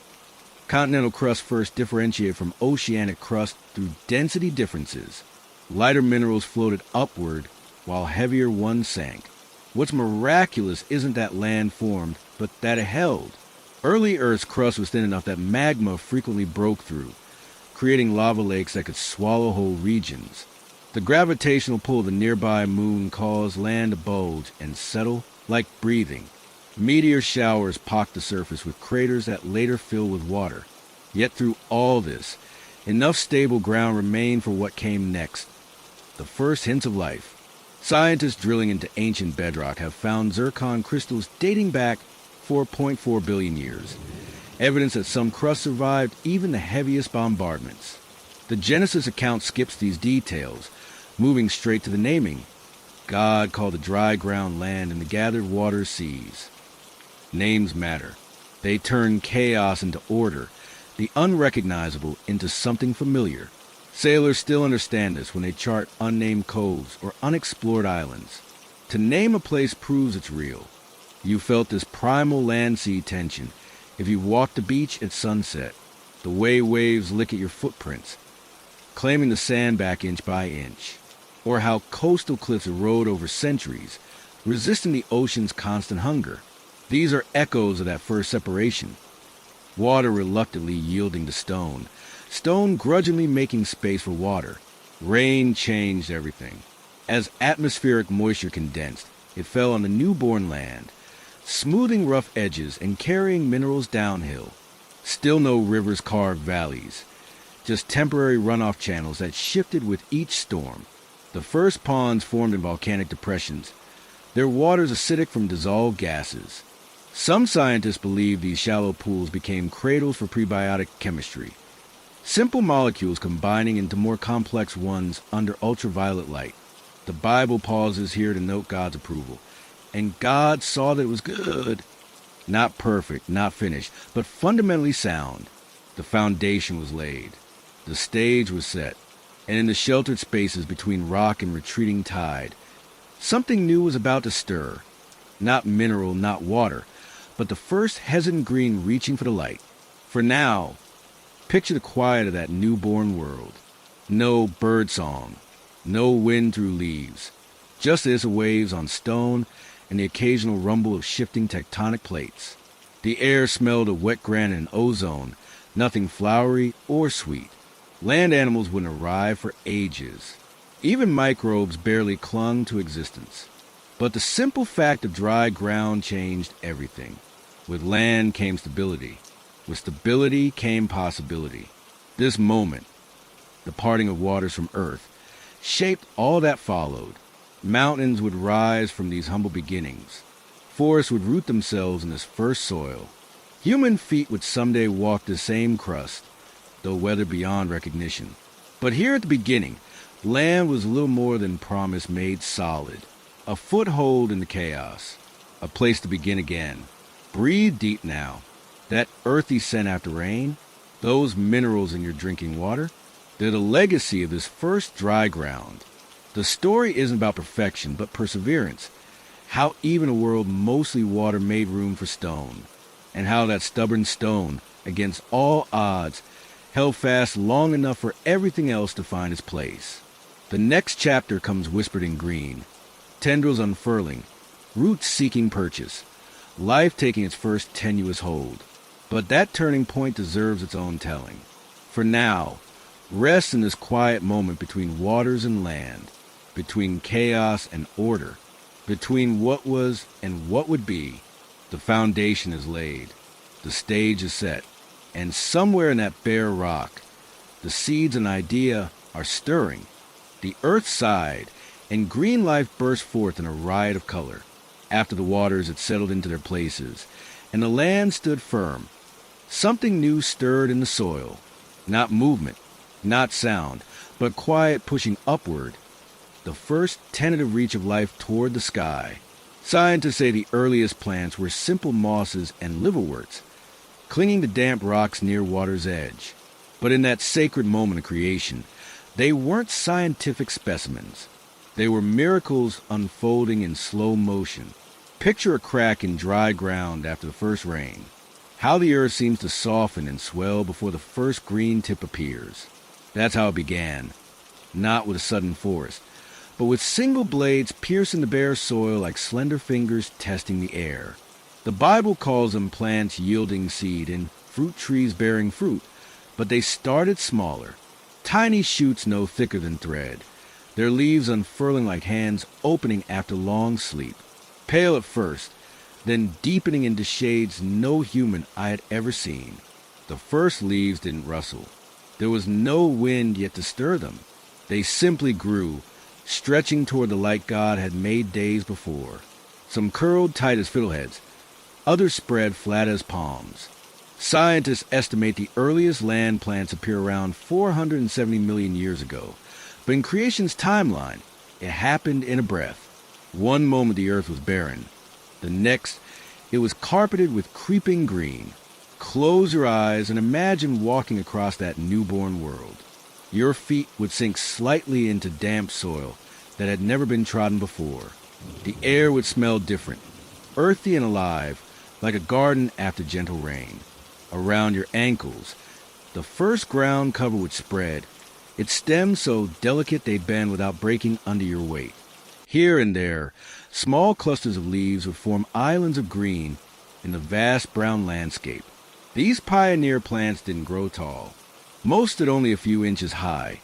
Continental crust first differentiated from oceanic crust through density differences. Lighter minerals floated upward, while heavier ones sank. What's miraculous isn't that land formed, but that it held. Early Earth's crust was thin enough that magma frequently broke through, creating lava lakes that could swallow whole regions. The gravitational pull of the nearby moon caused land to bulge and settle like breathing. Meteor showers pocked the surface with craters that later filled with water. Yet through all this, enough stable ground remained for what came next: the first hints of life. Scientists drilling into ancient bedrock have found zircon crystals dating back 4.4 billion years, evidence that some crust survived even the heaviest bombardments. The Genesis account skips these details, moving straight to the naming. God called the dry ground land and the gathered waters seas. Names matter. They turn chaos into order, the unrecognizable into something familiar. Sailors still understand this when they chart unnamed coves or unexplored islands. To name a place proves it's real. You felt this primal land-sea tension if you walked the beach at sunset, the way waves lick at your footprints, claiming the sand back inch by inch, or how coastal cliffs erode over centuries, resisting the ocean's constant hunger. These are echoes of that first separation. Water reluctantly yielding to stone, stone grudgingly making space for water. Rain changed everything. As atmospheric moisture condensed, it fell on the newborn land, smoothing rough edges and carrying minerals downhill. Still no rivers carved valleys, just temporary runoff channels that shifted with each storm. The first ponds formed in volcanic depressions, their waters acidic from dissolved gases. Some scientists believe these shallow pools became cradles for prebiotic chemistry, simple molecules combining into more complex ones under ultraviolet light. The Bible pauses here to note God's approval. And God saw that it was good. Not perfect, not finished, but fundamentally sound. The foundation was laid. The stage was set. And in the sheltered spaces between rock and retreating tide, something new was about to stir. Not mineral, not water, but the first hesitant green reaching for the light. For now, picture the quiet of that newborn world. No bird song, no wind through leaves, just the waves on stone and the occasional rumble of shifting tectonic plates. The air smelled of wet granite and ozone, nothing flowery or sweet. Land animals wouldn't arrive for ages. Even microbes barely clung to existence. But the simple fact of dry ground changed everything. With land came stability. With stability came possibility. This moment, the parting of waters from earth, shaped all that followed. Mountains would rise from these humble beginnings. Forests would root themselves in this first soil. Human feet would someday walk the same crust, though weathered beyond recognition. But here at the beginning, land was little more than promise made solid. A foothold in the chaos. A place to begin again. Breathe deep now. That earthy scent after rain, those minerals in your drinking water, they're the legacy of this first dry ground. The story isn't about perfection, but perseverance. How even a world mostly water made room for stone, and how that stubborn stone, against all odds, held fast long enough for everything else to find its place. The next chapter comes whispered in green, tendrils unfurling, roots seeking purchase, life taking its first tenuous hold. But that turning point deserves its own telling. For now, rest in this quiet moment between waters and land, between chaos and order, between what was and what would be. The foundation is laid, the stage is set, and somewhere in that bare rock, the seeds and idea are stirring. The earth sighed, and green life burst forth in a riot of color. After the waters had settled into their places, and the land stood firm, something new stirred in the soil. Not movement, not sound, but quiet pushing upward. The first tentative reach of life toward the sky. Scientists say the earliest plants were simple mosses and liverworts, clinging to damp rocks near water's edge. But in that sacred moment of creation, they weren't scientific specimens. They were miracles unfolding in slow motion. Picture a crack in dry ground after the first rain. How the earth seems to soften and swell before the first green tip appears. That's how it began. Not with a sudden force, but with single blades piercing the bare soil like slender fingers testing the air. The Bible calls them plants yielding seed and fruit trees bearing fruit, but they started smaller. Tiny shoots no thicker than thread, their leaves unfurling like hands opening after long sleep. Pale at first, then deepening into shades no human I had ever seen. The first leaves didn't rustle. There was no wind yet to stir them. They simply grew, stretching toward the light God had made days before. Some curled tight as fiddleheads, others spread flat as palms. Scientists estimate the earliest land plants appear around 470 million years ago, but in creation's timeline, it happened in a breath. One moment the earth was barren. The next, it was carpeted with creeping green. Close your eyes and imagine walking across that newborn world. Your feet would sink slightly into damp soil that had never been trodden before. The air would smell different, earthy and alive, like a garden after gentle rain. Around your ankles, the first ground cover would spread, its stems so delicate they'd bend without breaking under your weight. Here and there, small clusters of leaves would form islands of green in the vast brown landscape. These pioneer plants didn't grow tall. Most stood only a few inches high,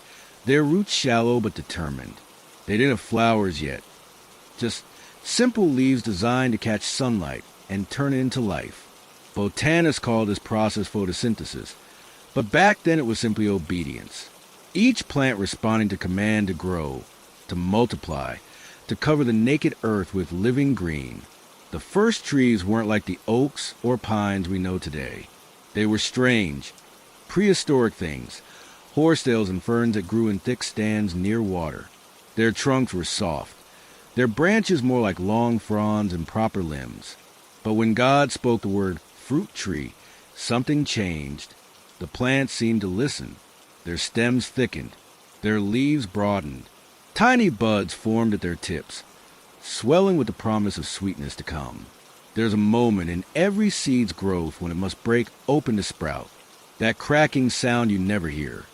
their roots shallow but determined. They didn't have flowers yet, just simple leaves designed to catch sunlight and turn it into life. Botanists call this process photosynthesis, but back then it was simply obedience. Each plant responding to command to grow, to multiply, to cover the naked earth with living green. The first trees weren't like the oaks or pines we know today. They were strange, prehistoric things, horsetails and ferns that grew in thick stands near water. Their trunks were soft, their branches more like long fronds and proper limbs. But when God spoke the word fruit tree, something changed. The plants seemed to listen. Their stems thickened, their leaves broadened. Tiny buds formed at their tips, swelling with the promise of sweetness to come. There's a moment in every seed's growth when it must break open to sprout. That cracking sound you never hear.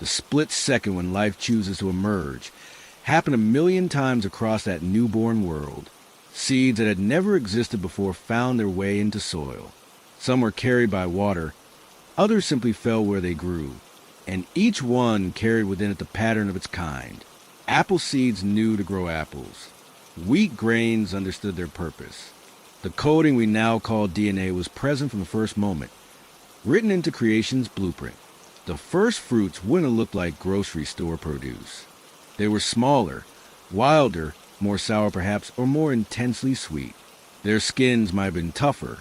The split second when life chooses to emerge happened a million times across that newborn world. Seeds that had never existed before found their way into soil. Some were carried by water, others simply fell where they grew, and each one carried within it the pattern of its kind. Apple seeds knew to grow apples. Wheat grains understood their purpose. The coding we now call DNA was present from the first moment, written into creation's blueprint. The first fruits wouldn't have looked like grocery store produce. They were smaller, wilder, more sour perhaps, or more intensely sweet. Their skins might have been tougher,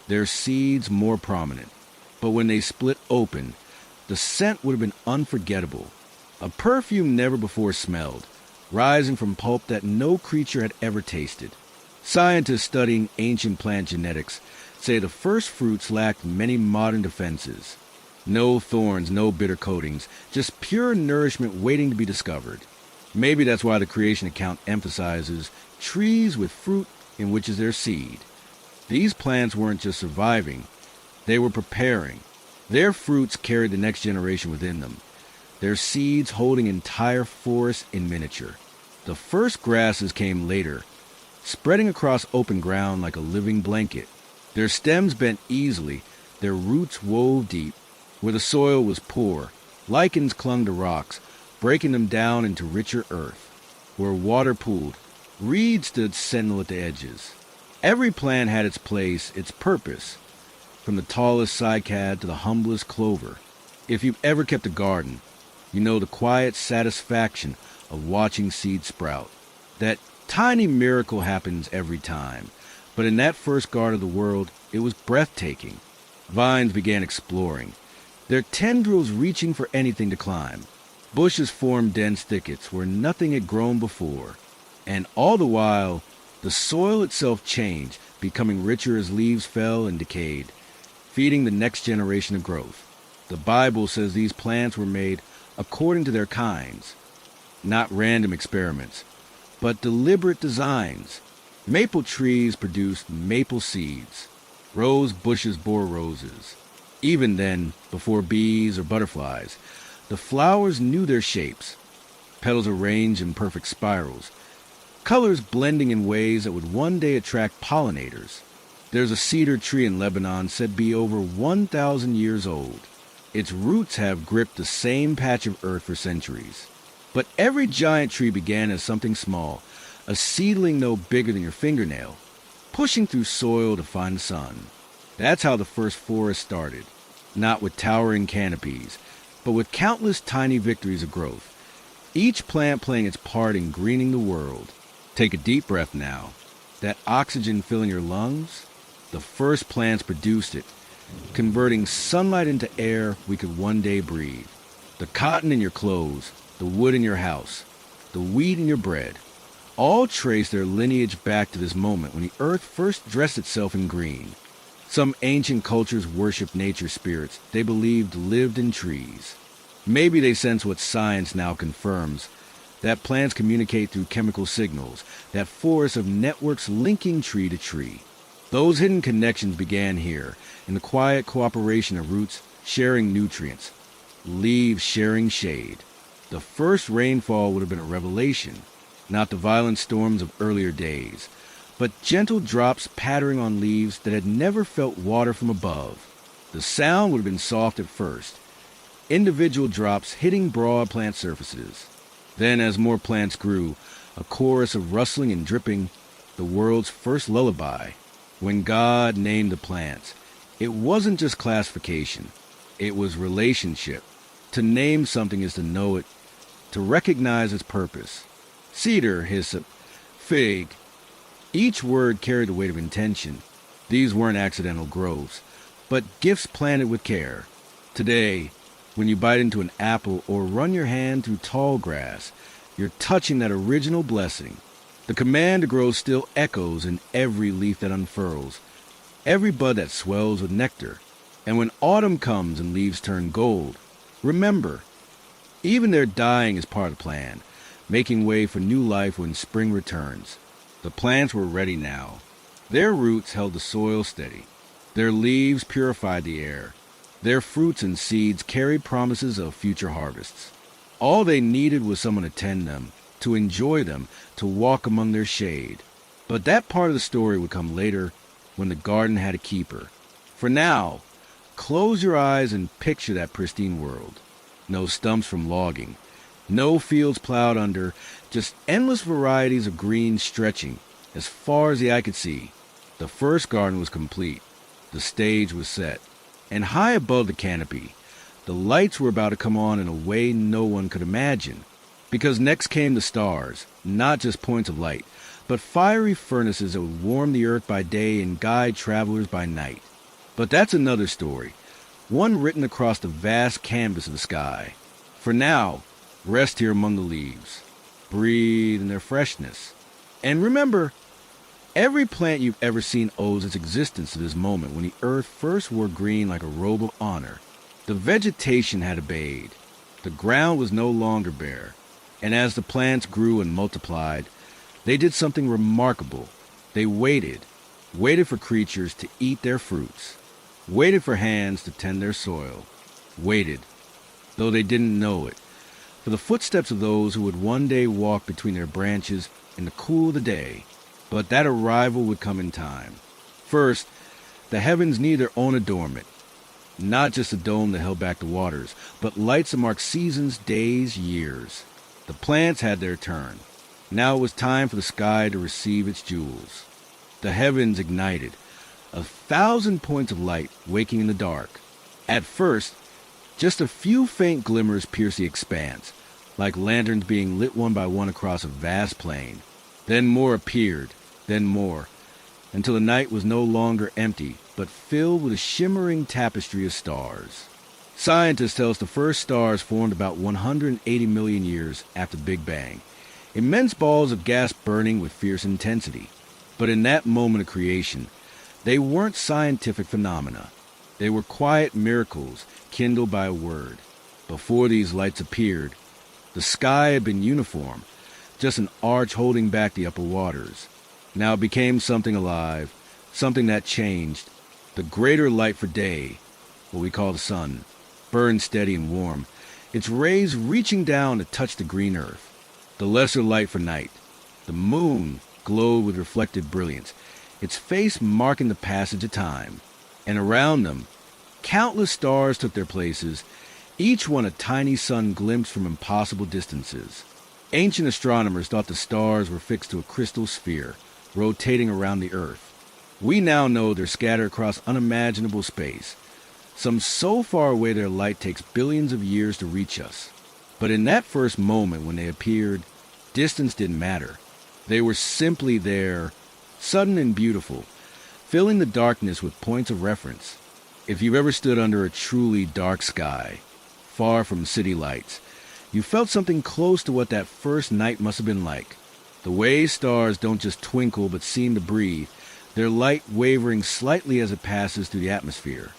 their seeds more prominent. But when they split open, the scent would have been unforgettable. A perfume never before smelled, rising from pulp that no creature had ever tasted. Scientists studying ancient plant genetics say the first fruits lacked many modern defenses. No thorns, no bitter coatings, just pure nourishment waiting to be discovered. Maybe that's why the creation account emphasizes trees with fruit in which is their seed. These plants weren't just surviving, they were preparing. Their fruits carried the next generation within them, their seeds holding entire forests in miniature. The first grasses came later, spreading across open ground like a living blanket. Their stems bent easily, their roots wove deep. Where the soil was poor, lichens clung to rocks, breaking them down into richer earth. Where water pooled, reeds stood sentinel at the edges. Every plant had its place, its purpose, from the tallest cycad to the humblest clover. If you've ever kept a garden, you know the quiet satisfaction of watching seeds sprout. That tiny miracle happens every time, but in that first garden of the world, it was breathtaking. Vines began exploring, their tendrils reaching for anything to climb. Bushes formed dense thickets where nothing had grown before. And all the while, the soil itself changed, becoming richer as leaves fell and decayed, feeding the next generation of growth. The Bible says these plants were made according to their kinds, not random experiments, but deliberate designs. Maple trees produced maple seeds. Rose bushes bore roses. Even then, before bees or butterflies, the flowers knew their shapes, petals arranged in perfect spirals, colors blending in ways that would one day attract pollinators. There's a cedar tree in Lebanon said to be over 1,000 years old. Its roots have gripped the same patch of earth for centuries. But every giant tree began as something small, a seedling no bigger than your fingernail, pushing through soil to find the sun. That's how the first forest started, not with towering canopies, but with countless tiny victories of growth, each plant playing its part in greening the world. Take a deep breath now. That oxygen filling your lungs, the first plants produced it, converting sunlight into air we could one day breathe. The cotton in your clothes, the wood in your house, the wheat in your bread, all trace their lineage back to this moment when the earth first dressed itself in green. Some ancient cultures worshipped nature spirits they believed lived in trees. Maybe they sensed what science now confirms, that plants communicate through chemical signals, that forest of networks linking tree to tree. Those hidden connections began here, in the quiet cooperation of roots sharing nutrients, leaves sharing shade. The first rainfall would have been a revelation, not the violent storms of earlier days, but gentle drops pattering on leaves that had never felt water from above. The sound would have been soft at first, individual drops hitting broad plant surfaces. Then, as more plants grew, a chorus of rustling and dripping, the world's first lullaby. When God named the plants, it wasn't just classification, it was relationship. To name something is to know it, to recognize its purpose. Cedar, hyssop, fig. Each word carried the weight of intention. These weren't accidental growths, but gifts planted with care. Today, when you bite into an apple or run your hand through tall grass, you're touching that original blessing. The command to grow still echoes in every leaf that unfurls, every bud that swells with nectar. And when autumn comes and leaves turn gold, remember, even their dying is part of the plan, making way for new life when spring returns. The plants were ready now. Their roots held the soil steady. Their leaves purified the air. Their fruits and seeds carried promises of future harvests. All they needed was someone to tend them, to enjoy them, to walk among their shade. But that part of the story would come later, when the garden had a keeper. For now, close your eyes and picture that pristine world. No stumps from logging, no fields plowed under, just endless varieties of green stretching as far as the eye could see. The first garden was complete. The stage was set. And high above the canopy, the lights were about to come on in a way no one could imagine. Because next came the stars, not just points of light, but fiery furnaces that would warm the earth by day and guide travelers by night. But that's another story, one written across the vast canvas of the sky. For now, rest here among the leaves. Breathe in their freshness. And remember, every plant you've ever seen owes its existence to this moment when the earth first wore green like a robe of honor. The vegetation had obeyed. The ground was no longer bare. And as the plants grew and multiplied, they did something remarkable. They waited for creatures to eat their fruits, waited for hands to tend their soil, waited, though they didn't know it, for the footsteps of those who would one day walk between their branches in the cool of the day. But that arrival would come in time. First, the heavens need their own adornment. Not just a dome that held back the waters, but lights that marked seasons, days, years. The plants had their turn. Now it was time for the sky to receive its jewels. The heavens ignited, 1,000 points of light waking in the dark. At first, just a few faint glimmers pierced the expanse, like lanterns being lit one by one across a vast plain. Then more appeared, then more, until the night was no longer empty, but filled with a shimmering tapestry of stars. Scientists tell us the first stars formed about 180 million years after the Big Bang, immense balls of gas burning with fierce intensity. But in that moment of creation, they weren't scientific phenomena. They were quiet miracles kindled by a word. Before these lights appeared, the sky had been uniform, just an arch holding back the upper waters. Now it became something alive, something that changed. The greater light for day, what we call the sun, burned steady and warm, its rays reaching down to touch the green earth. The lesser light for night, the moon, glowed with reflected brilliance, its face marking the passage of time. And around them, countless stars took their places, each one a tiny sun glimpsed from impossible distances. Ancient astronomers thought the stars were fixed to a crystal sphere, rotating around the earth. We now know they're scattered across unimaginable space, some so far away their light takes billions of years to reach us. But in that first moment when they appeared, distance didn't matter. They were simply there, sudden and beautiful, filling the darkness with points of reference. If you've ever stood under a truly dark sky, far from city lights, you felt something close to what that first night must have been like. The way stars don't just twinkle but seem to breathe, their light wavering slightly as it passes through the atmosphere.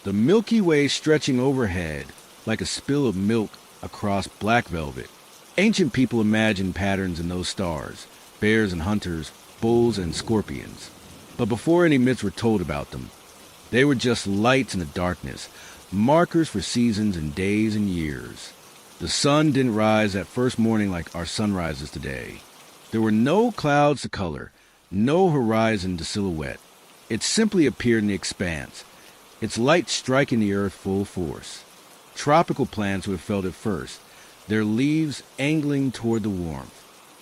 The Milky Way stretching overhead like a spill of milk across black velvet. Ancient people imagined patterns in those stars, bears and hunters, bulls and scorpions. But before any myths were told about them, they were just lights in the darkness, markers for seasons and days and years. The sun didn't rise that first morning like our sun rises today. There were no clouds to color, no horizon to silhouette. It simply appeared in the expanse, its light striking the earth full force. Tropical plants would have felt it first, their leaves angling toward the warmth.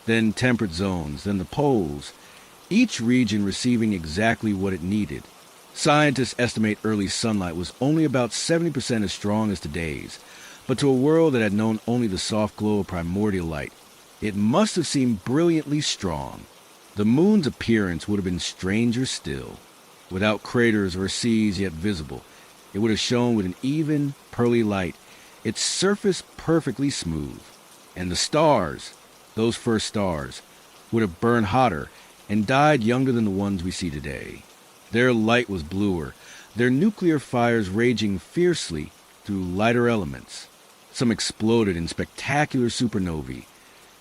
Then temperate zones, then the poles, each region receiving exactly what it needed. Scientists estimate early sunlight was only about 70% as strong as today's, but to a world that had known only the soft glow of primordial light, it must have seemed brilliantly strong. The moon's appearance would have been stranger still. Without craters or seas yet visible, it would have shone with an even, pearly light, its surface perfectly smooth. And the stars, those first stars, would have burned hotter and died younger than the ones we see today. Their light was bluer, their nuclear fires raging fiercely through lighter elements. Some exploded in spectacular supernovae,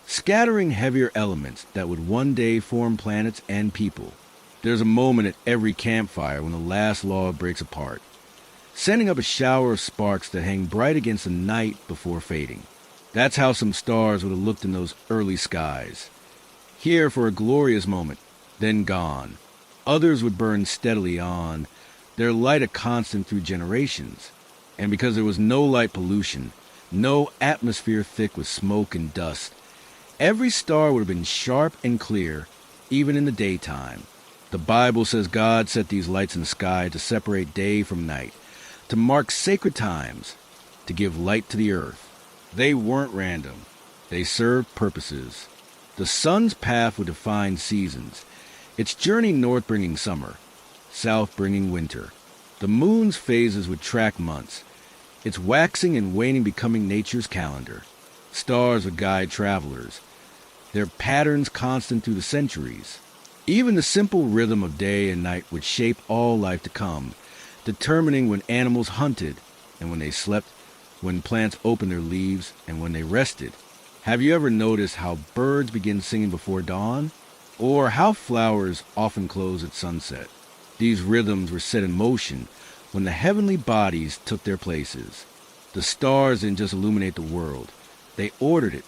scattering heavier elements that would one day form planets and people. There's a moment at every campfire when the last log breaks apart, sending up a shower of sparks that hang bright against the night before fading. That's how some stars would have looked in those early skies. Here for a glorious moment, then gone. Others would burn steadily on, their light a constant through generations. And because there was no light pollution, no atmosphere thick with smoke and dust, every star would have been sharp and clear, even in the daytime. The Bible says God set these lights in the sky to separate day from night, to mark sacred times, to give light to the earth. They weren't random. They served purposes. The sun's path would define seasons, its journey north bringing summer, south bringing winter. The moon's phases would track months, its waxing and waning becoming nature's calendar. Stars would guide travelers, their patterns constant through the centuries. Even the simple rhythm of day and night would shape all life to come, determining when animals hunted and when they slept, when plants opened their leaves and when they rested. Have you ever noticed how birds begin singing before dawn? Or how flowers often close at sunset? These rhythms were set in motion when the heavenly bodies took their places. The stars didn't just illuminate the world, they ordered it,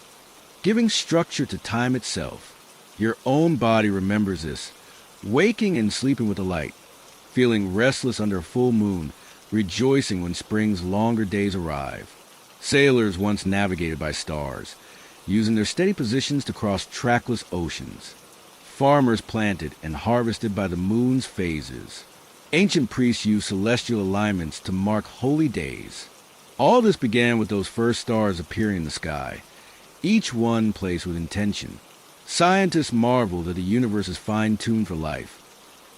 giving structure to time itself. Your own body remembers this, waking and sleeping with the light, feeling restless under a full moon, rejoicing when spring's longer days arrive. Sailors once navigated by stars, using their steady positions to cross trackless oceans. Farmers planted and harvested by the moon's phases. Ancient priests used celestial alignments to mark holy days. All this began with those first stars appearing in the sky, each one placed with intention. Scientists marvel that the universe is fine-tuned for life,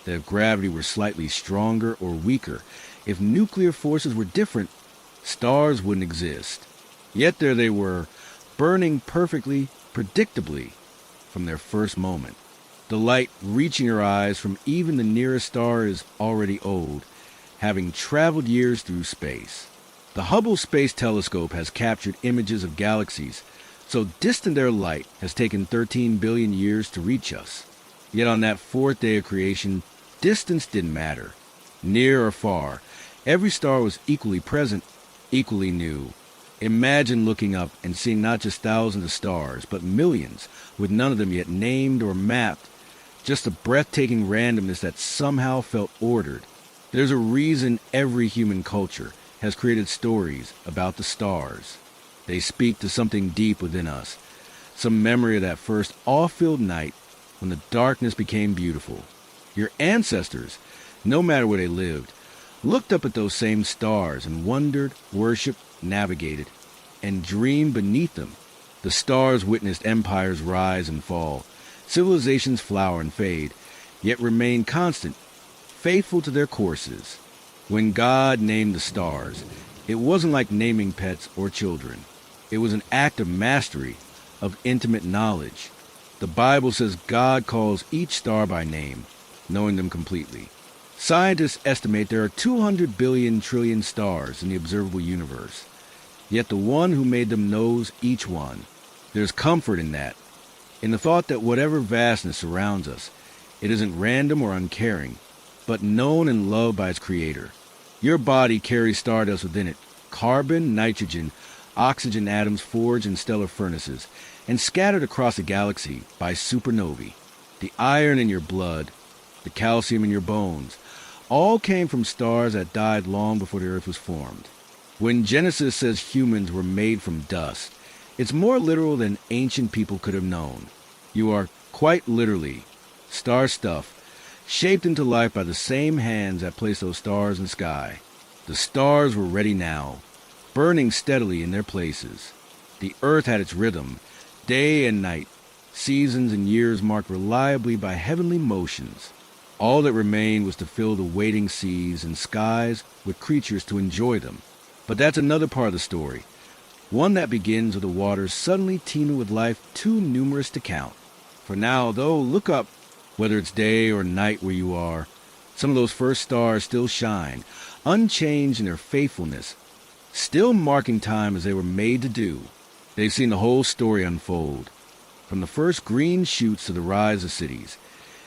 that if gravity were slightly stronger or weaker, if nuclear forces were different, stars wouldn't exist. Yet there they were, burning perfectly, predictably, from their first moment. The light reaching your eyes from even the nearest star is already old, having traveled years through space. The Hubble Space Telescope has captured images of galaxies so distant their light has taken 13 billion years to reach us. Yet on that fourth day of creation, distance didn't matter. Near or far, every star was equally present, equally new. Imagine looking up and seeing not just thousands of stars, but millions, with none of them yet named or mapped. Just a breathtaking randomness that somehow felt ordered. There's a reason every human culture has created stories about the stars. They speak to something deep within us, some memory of that first awe-filled night when the darkness became beautiful. Your ancestors, no matter where they lived, looked up at those same stars and wondered, worshipped, navigated, and dreamed beneath them. The stars witnessed empires rise and fall, civilizations flower and fade, yet remain constant, faithful to their courses. When God named the stars, it wasn't like naming pets or children. It was an act of mastery, of intimate knowledge. The Bible says God calls each star by name, knowing them completely. Scientists estimate there are 200 billion trillion stars in the observable universe, yet the one who made them knows each one. There's comfort in that, in the thought that whatever vastness surrounds us, it isn't random or uncaring, but known and loved by its creator. Your body carries stardust within it, carbon, nitrogen, oxygen atoms forged in stellar furnaces, and scattered across the galaxy by supernovae. The iron in your blood, the calcium in your bones, all came from stars that died long before the Earth was formed. When Genesis says humans were made from dust, it's more literal than ancient people could have known. You are quite literally star stuff, shaped into life by the same hands that placed those stars in the sky. The stars were ready now, burning steadily in their places. The Earth had its rhythm, day and night, seasons and years marked reliably by heavenly motions. All that remained was to fill the waiting seas and skies with creatures to enjoy them. But that's another part of the story, one that begins with the waters suddenly teeming with life too numerous to count. For now, though, look up, whether it's day or night where you are. Some of those first stars still shine, unchanged in their faithfulness, still marking time as they were made to do. They've seen the whole story unfold, from the first green shoots to the rise of cities,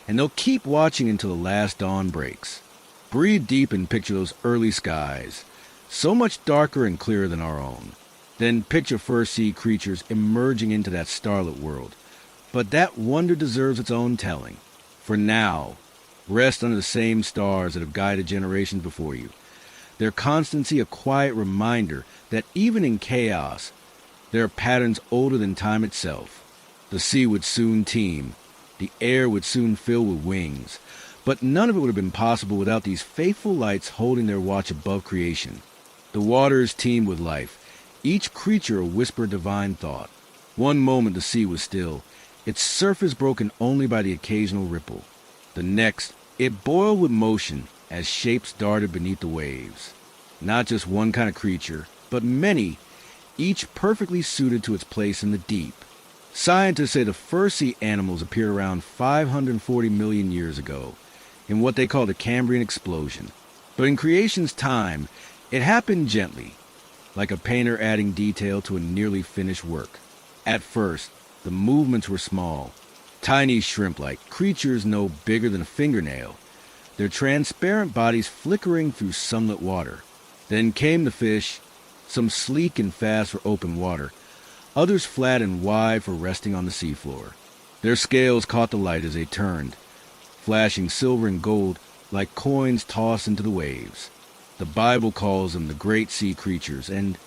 and they'll keep watching until the last dawn breaks. Breathe deep and picture those early skies, so much darker and clearer than our own. Then picture first sea creatures emerging into that starlit world. But that wonder deserves its own telling. For now, rest under the same stars that have guided generations before you. Their constancy a quiet reminder that even in chaos, there are patterns older than time itself. The sea would soon teem. The air would soon fill with wings. But none of it would have been possible without these faithful lights holding their watch above creation. The waters teemed with life, each creature a whispered divine thought. One moment the sea was still, its surface broken only by the occasional ripple. The next, it boiled with motion as shapes darted beneath the waves. Not just one kind of creature, but many, each perfectly suited to its place in the deep. Scientists say the first sea animals appeared around 540 million years ago, in what they call the Cambrian explosion. But in creation's time, it happened gently, like a painter adding detail to a nearly finished work. At first, the movements were small, tiny shrimp-like creatures no bigger than a fingernail, their transparent bodies flickering through sunlit water. Then came the fish, some sleek and fast for open water, others flat and wide for resting on the seafloor. Their scales caught the light as they turned, flashing silver and gold like coins tossed into the waves. The Bible calls them the great sea creatures and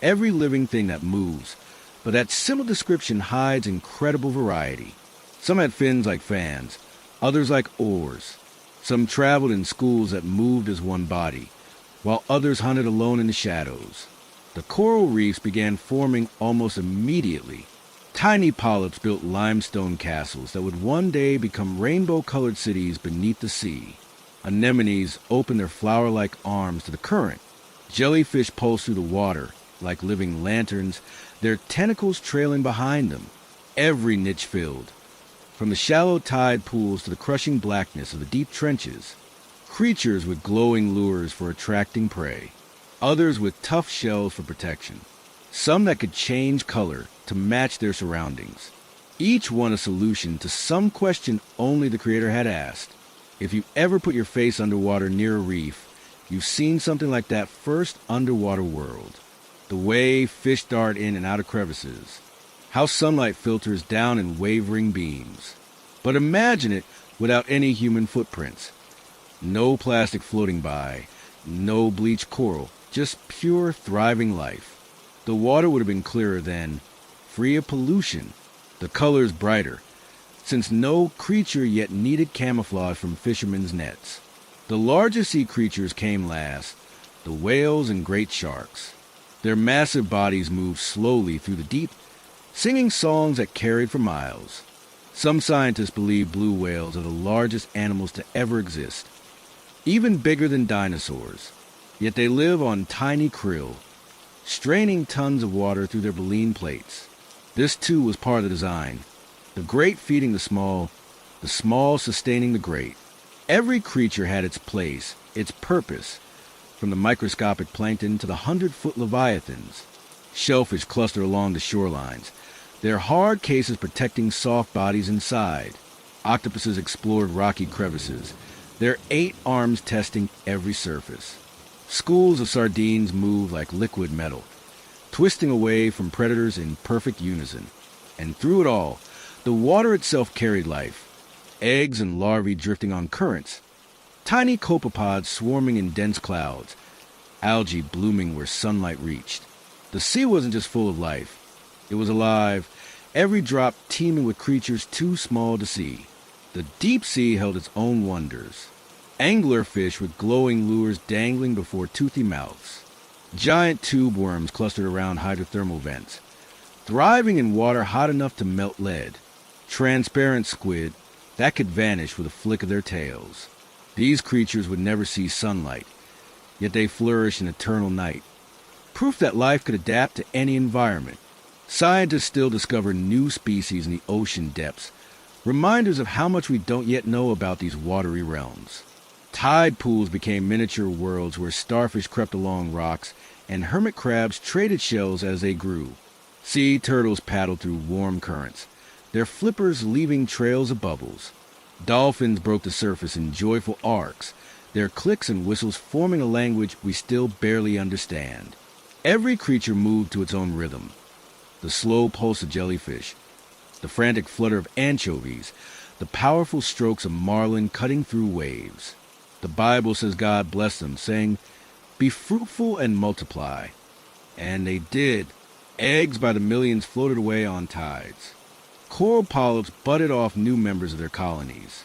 every living thing that moves, but that simple description hides incredible variety. Some had fins like fans, others like oars. Some traveled in schools that moved as one body, while others hunted alone in the shadows. The coral reefs began forming almost immediately. Tiny polyps built limestone castles that would one day become rainbow-colored cities beneath the sea. Anemones opened their flower-like arms to the current. Jellyfish pulsed through the water like living lanterns, their tentacles trailing behind them, every niche filled. From the shallow tide pools to the crushing blackness of the deep trenches, creatures with glowing lures for attracting prey, others with tough shells for protection, some that could change color to match their surroundings, each one a solution to some question only the Creator had asked. If you ever put your face underwater near a reef, you've seen something like that first underwater world. The way fish dart in and out of crevices, how sunlight filters down in wavering beams. But imagine it without any human footprints. No plastic floating by, no bleached coral, just pure, thriving life. The water would have been clearer then, free of pollution, the colors brighter, since no creature yet needed camouflage from fishermen's nets. The largest sea creatures came last, the whales and great sharks. Their massive bodies moved slowly through the deep, singing songs that carried for miles. Some scientists believe blue whales are the largest animals to ever exist, even bigger than dinosaurs. Yet they live on tiny krill, straining tons of water through their baleen plates. This too was part of the design. The great feeding the small sustaining the great. Every creature had its place, its purpose, from the microscopic plankton to the 100-foot leviathans. Shellfish clustered along the shorelines, their hard cases protecting soft bodies inside. Octopuses explored rocky crevices, their 8 arms testing every surface. Schools of sardines moved like liquid metal, twisting away from predators in perfect unison. And through it all, the water itself carried life. Eggs and larvae drifting on currents, tiny copepods swarming in dense clouds, algae blooming where sunlight reached. The sea wasn't just full of life. It was alive, every drop teeming with creatures too small to see. The deep sea held its own wonders. Anglerfish with glowing lures dangling before toothy mouths. Giant tube worms clustered around hydrothermal vents, thriving in water hot enough to melt lead. Transparent squid that could vanish with a flick of their tails. These creatures would never see sunlight, yet they flourish in eternal night. Proof that life could adapt to any environment. Scientists still discover new species in the ocean depths, reminders of how much we don't yet know about these watery realms. Tide pools became miniature worlds where starfish crept along rocks and hermit crabs traded shells as they grew. Sea turtles paddled through warm currents, their flippers leaving trails of bubbles. Dolphins broke the surface in joyful arcs, their clicks and whistles forming a language we still barely understand. Every creature moved to its own rhythm. The slow pulse of jellyfish, the frantic flutter of anchovies, the powerful strokes of marlin cutting through waves. The Bible says God blessed them, saying, "Be fruitful and multiply." And they did. Eggs by the millions floated away on tides. Coral polyps budded off new members of their colonies.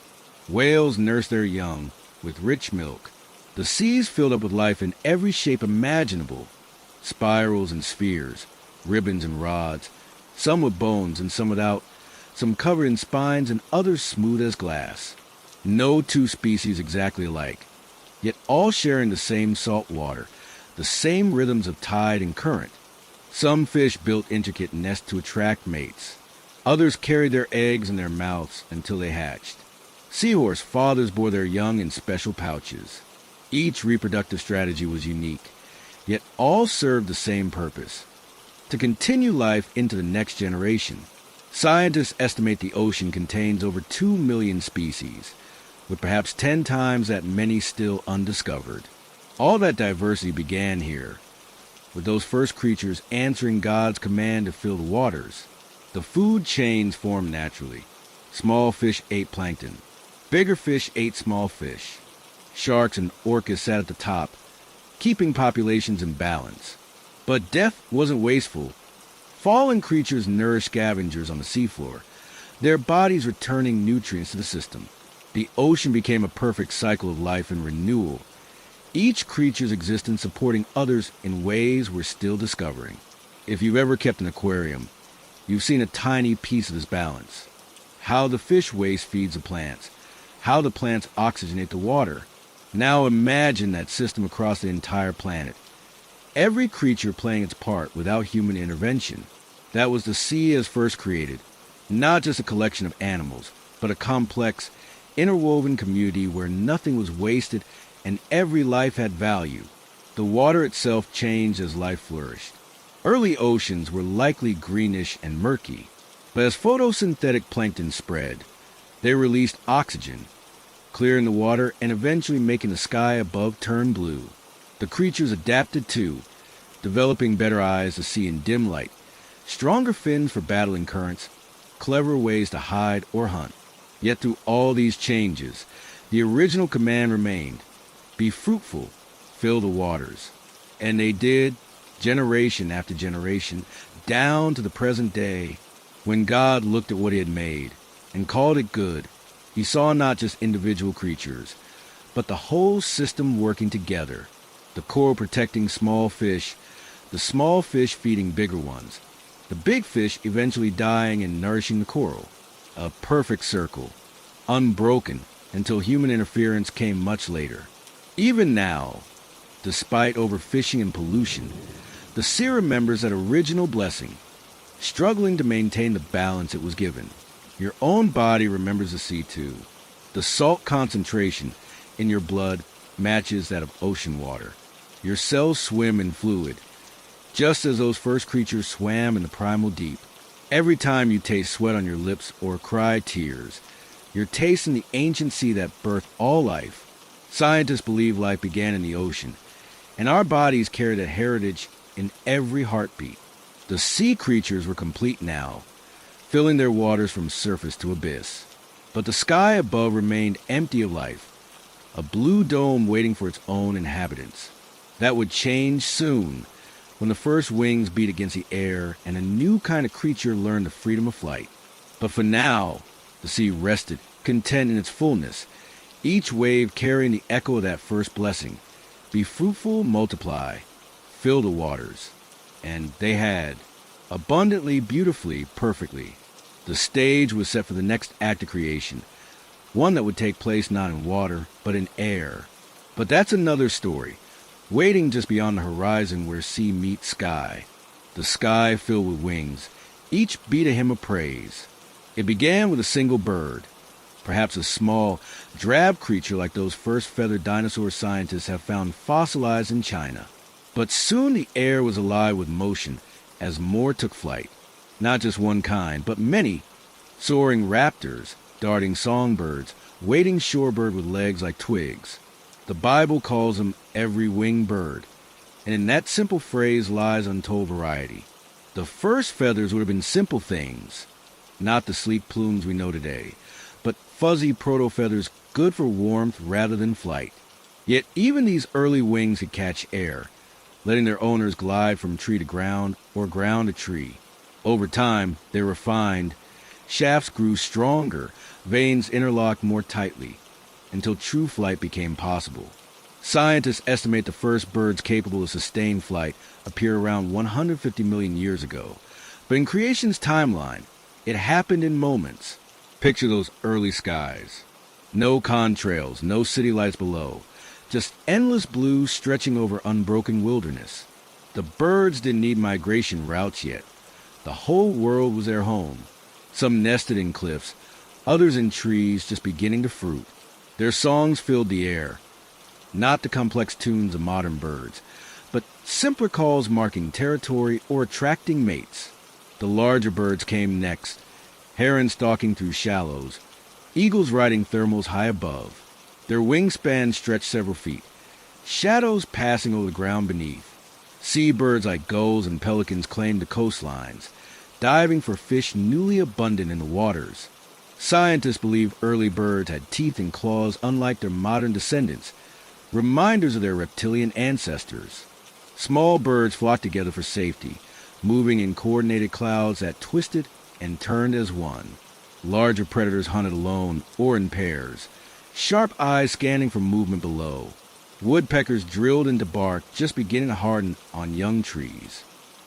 Whales nursed their young with rich milk. The seas filled up with life in every shape imaginable. Spirals and spheres, ribbons and rods, some with bones and some without, some covered in spines and others smooth as glass. No two species exactly alike, yet all sharing the same salt water, the same rhythms of tide and current. Some fish built intricate nests to attract mates. Others carried their eggs in their mouths until they hatched. Seahorse fathers bore their young in special pouches. Each reproductive strategy was unique, yet all served the same purpose: to continue life into the next generation. Scientists estimate the ocean contains over 2 million species, with perhaps 10 times that many still undiscovered. All that diversity began here, with those first creatures answering God's command to fill the waters. The food chains formed naturally. Small fish ate plankton. Bigger fish ate small fish. Sharks and orcas sat at the top, keeping populations in balance. But death wasn't wasteful. Fallen creatures nourished scavengers on the seafloor, their bodies returning nutrients to the system. The ocean became a perfect cycle of life and renewal, each creature's existence supporting others in ways we're still discovering. If you've ever kept an aquarium, you've seen a tiny piece of this balance. How the fish waste feeds the plants, how the plants oxygenate the water. Now imagine that system across the entire planet. Every creature playing its part without human intervention. That was the sea as first created, not just a collection of animals, but a complex, interwoven community where nothing was wasted and every life had value. The water itself changed as life flourished. Early oceans were likely greenish and murky, but as photosynthetic plankton spread, they released oxygen, clearing the water and eventually making the sky above turn blue. The creatures adapted too, developing better eyes to see in dim light, stronger fins for battling currents, clever ways to hide or hunt. Yet through all these changes, the original command remained: be fruitful, fill the waters. And they did, generation after generation, down to the present day. When God looked at what he had made and called it good, he saw not just individual creatures, but the whole system working together. The coral protecting small fish, the small fish feeding bigger ones, the big fish eventually dying and nourishing the coral. A perfect circle, unbroken until human interference came much later. Even now, despite overfishing and pollution, the sea remembers that original blessing, struggling to maintain the balance it was given. Your own body remembers the sea too. The salt concentration in your blood matches that of ocean water. Your cells swim in fluid, just as those first creatures swam in the primal deep. Every time you taste sweat on your lips or cry tears, you're tasting the ancient sea that birthed all life. Scientists believe life began in the ocean, and our bodies carry that heritage in every heartbeat. The sea creatures were complete now, filling their waters from surface to abyss. But the sky above remained empty of life, a blue dome waiting for its own inhabitants. That would change soon, when the first wings beat against the air and a new kind of creature learned the freedom of flight. But for now, the sea rested, content in its fullness, each wave carrying the echo of that first blessing. Be fruitful, multiply, fill the waters. And they had, abundantly, beautifully, perfectly. The stage was set for the next act of creation, one that would take place not in water, but in air. But that's another story, waiting just beyond the horizon where sea meets sky. The sky filled with wings, each beat a hymn of praise. It began with a single bird, perhaps a small, drab creature like those first feathered dinosaur scientists have found fossilized in China. But soon the air was alive with motion as more took flight. Not just one kind, but many. Soaring raptors, darting songbirds, wading shorebird with legs like twigs. The Bible calls them every winged bird, and in that simple phrase lies untold variety. The first feathers would have been simple things, not the sleek plumes we know today, but fuzzy proto-feathers good for warmth rather than flight. Yet even these early wings could catch air, letting their owners glide from tree to ground or ground to tree. Over time, they refined, shafts grew stronger, veins interlocked more tightly, until true flight became possible. Scientists estimate the first birds capable of sustained flight appeared around 150 million years ago. But in creation's timeline, it happened in moments. Picture those early skies. No contrails, no city lights below, just endless blue stretching over unbroken wilderness. The birds didn't need migration routes yet. The whole world was their home. Some nested in cliffs, others in trees just beginning to fruit. Their songs filled the air, not the complex tunes of modern birds, but simpler calls marking territory or attracting mates. The larger birds came next, herons stalking through shallows, eagles riding thermals high above. Their wingspan stretched several feet, shadows passing over the ground beneath. Seabirds like gulls and pelicans claimed the coastlines, diving for fish newly abundant in the waters. Scientists believe early birds had teeth and claws unlike their modern descendants, reminders of their reptilian ancestors. Small birds flocked together for safety, moving in coordinated clouds that twisted and turned as one. Larger predators hunted alone or in pairs, sharp eyes scanning for movement below. Woodpeckers drilled into bark just beginning to harden on young trees.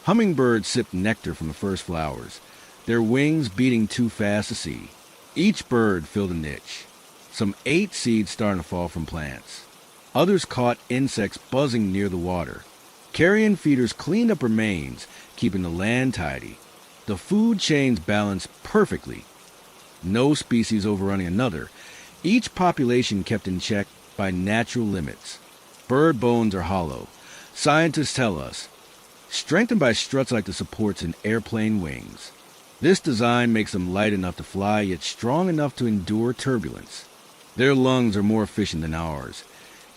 Hummingbirds sipped nectar from the first flowers, their wings beating too fast to see. Each bird filled a niche. Some ate seeds starting to fall from plants. Others caught insects buzzing near the water. Carrion feeders cleaned up remains, keeping the land tidy. The food chains balanced perfectly. No species overrunning another. Each population kept in check by natural limits. Bird bones are hollow. Scientists tell us, strengthened by struts like the supports in airplane wings. This design makes them light enough to fly, yet strong enough to endure turbulence. Their lungs are more efficient than ours,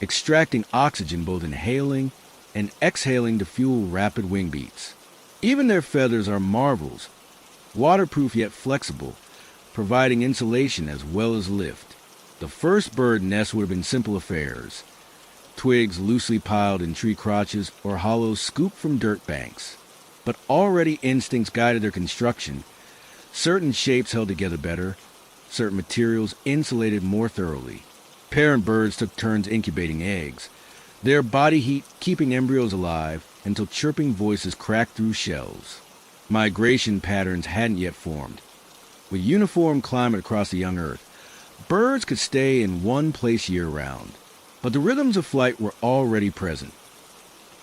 extracting oxygen both inhaling and exhaling to fuel rapid wing beats. Even their feathers are marvels, waterproof yet flexible, providing insulation as well as lift. The first bird nest would have been simple affairs. Twigs loosely piled in tree crotches or hollows scooped from dirt banks. But already instincts guided their construction. Certain shapes held together better, certain materials insulated more thoroughly. Parent birds took turns incubating eggs, their body heat keeping embryos alive until chirping voices cracked through shells. Migration patterns hadn't yet formed. With uniform climate across the young earth, birds could stay in one place year-round. But the rhythms of flight were already present.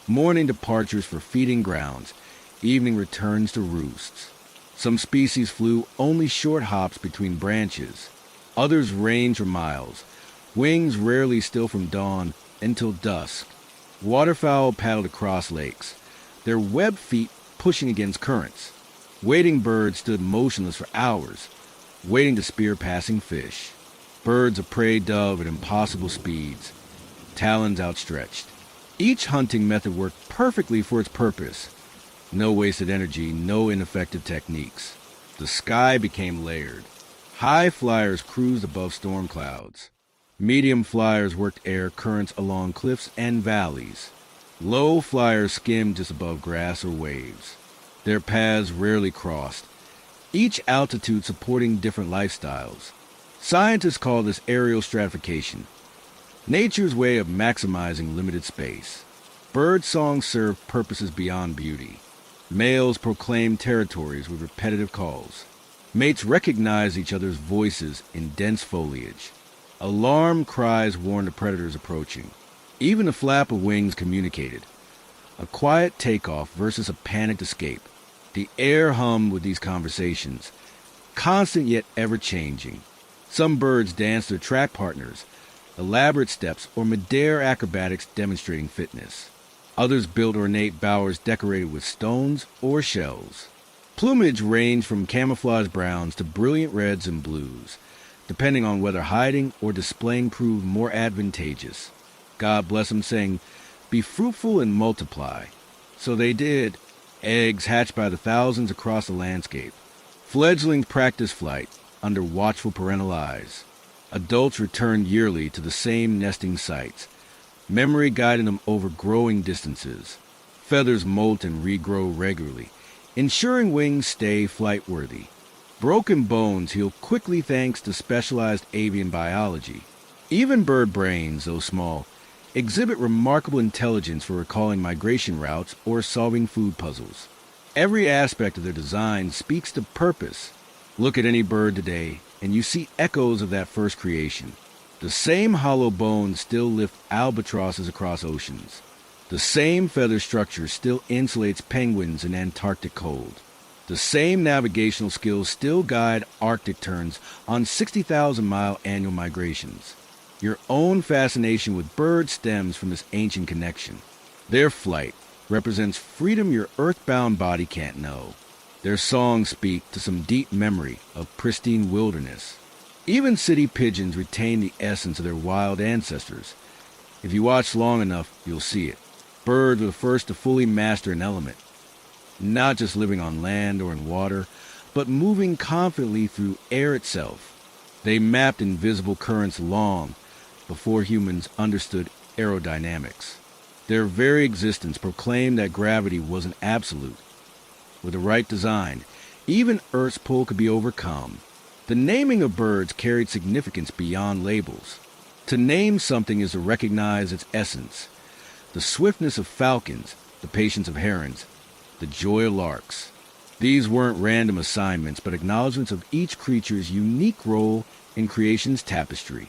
Morning departures for feeding grounds, evening returns to roosts. Some species flew only short hops between branches. Others ranged for miles, wings rarely still from dawn until dusk. Waterfowl paddled across lakes, their webbed feet pushing against currents. Wading birds stood motionless for hours, waiting to spear passing fish. Birds of prey dove at impossible speeds, talons outstretched. Each hunting method worked perfectly for its purpose. No wasted energy, no ineffective techniques. The sky became layered. High flyers cruised above storm clouds. Medium flyers worked air currents along cliffs and valleys. Low flyers skimmed just above grass or waves. Their paths rarely crossed, each altitude supporting different lifestyles. Scientists call this aerial stratification, nature's way of maximizing limited space. Bird songs serve purposes beyond beauty. Males proclaim territories with repetitive calls. Mates recognize each other's voices in dense foliage. Alarm cries warned of predators approaching. Even a flap of wings communicated. A quiet takeoff versus a panicked escape. The air hummed with these conversations, constant yet ever-changing. Some birds danced their track partners, elaborate steps or mid-air acrobatics demonstrating fitness. Others built ornate bowers decorated with stones or shells. Plumage ranged from camouflage browns to brilliant reds and blues, depending on whether hiding or displaying proved more advantageous. God bless them, saying, "Be fruitful and multiply." So they did. Eggs hatched by the thousands across the landscape. Fledglings practiced flight under watchful parental eyes. Adults returned yearly to the same nesting sites, memory guiding them over growing distances. Feathers molt and regrow regularly, ensuring wings stay flight-worthy. Broken bones heal quickly thanks to specialized avian biology. Even bird brains, though small, exhibit remarkable intelligence for recalling migration routes or solving food puzzles. Every aspect of their design speaks to purpose. Look at any bird today, and you see echoes of that first creation. The same hollow bones still lift albatrosses across oceans. The same feather structure still insulates penguins in Antarctic cold. The same navigational skills still guide Arctic terns on 60,000-mile annual migrations. Your own fascination with birds stems from this ancient connection. Their flight represents freedom your earthbound body can't know. Their songs speak to some deep memory of pristine wilderness. Even city pigeons retain the essence of their wild ancestors. If you watch long enough, you'll see it. Birds were the first to fully master an element, not just living on land or in water, but moving confidently through air itself. They mapped invisible currents long before humans understood aerodynamics. Their very existence proclaimed that gravity wasn't absolute. With the right design, even Earth's pull could be overcome. The naming of birds carried significance beyond labels. To name something is to recognize its essence. The swiftness of falcons, the patience of herons, the joy of larks. These weren't random assignments, but acknowledgments of each creature's unique role in creation's tapestry.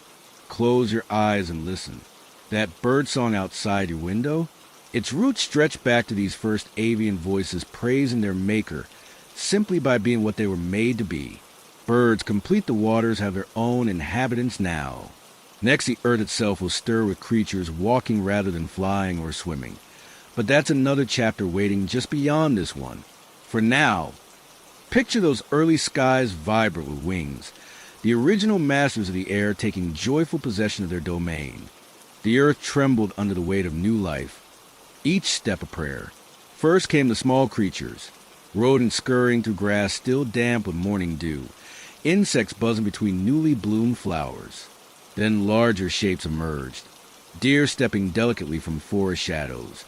Close your eyes and listen. That birdsong outside your window, its roots stretch back to these first avian voices praising their maker simply by being what they were made to be. Birds complete the waters, have their own inhabitants now. Next, the earth itself will stir with creatures walking rather than flying or swimming. But that's another chapter waiting just beyond this one. For now, picture those early skies vibrant with wings, the original masters of the air taking joyful possession of their domain. The earth trembled under the weight of new life, each step a prayer. First came the small creatures, rodents scurrying through grass still damp with morning dew, insects buzzing between newly bloomed flowers. Then larger shapes emerged, deer stepping delicately from forest shadows,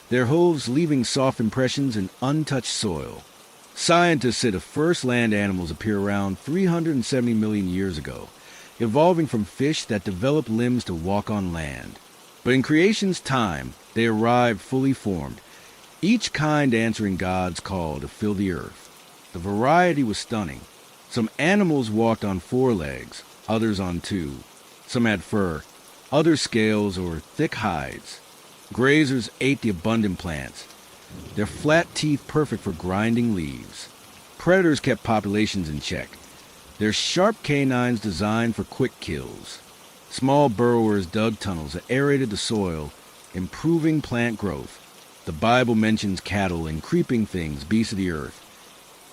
their hooves leaving soft impressions in untouched soil. Scientists say the first land animals appear around 370 million years ago, evolving from fish that developed limbs to walk on land. But in creation's time, they arrived fully formed, each kind answering God's call to fill the earth. The variety was stunning. Some animals walked on 4 legs, others on 2. Some had fur, others scales or thick hides. Grazers ate the abundant plants, their flat teeth perfect for grinding leaves. Predators kept populations in check, their sharp canines designed for quick kills. Small burrowers dug tunnels that aerated the soil, improving plant growth. The Bible mentions cattle and creeping things, beasts of the earth.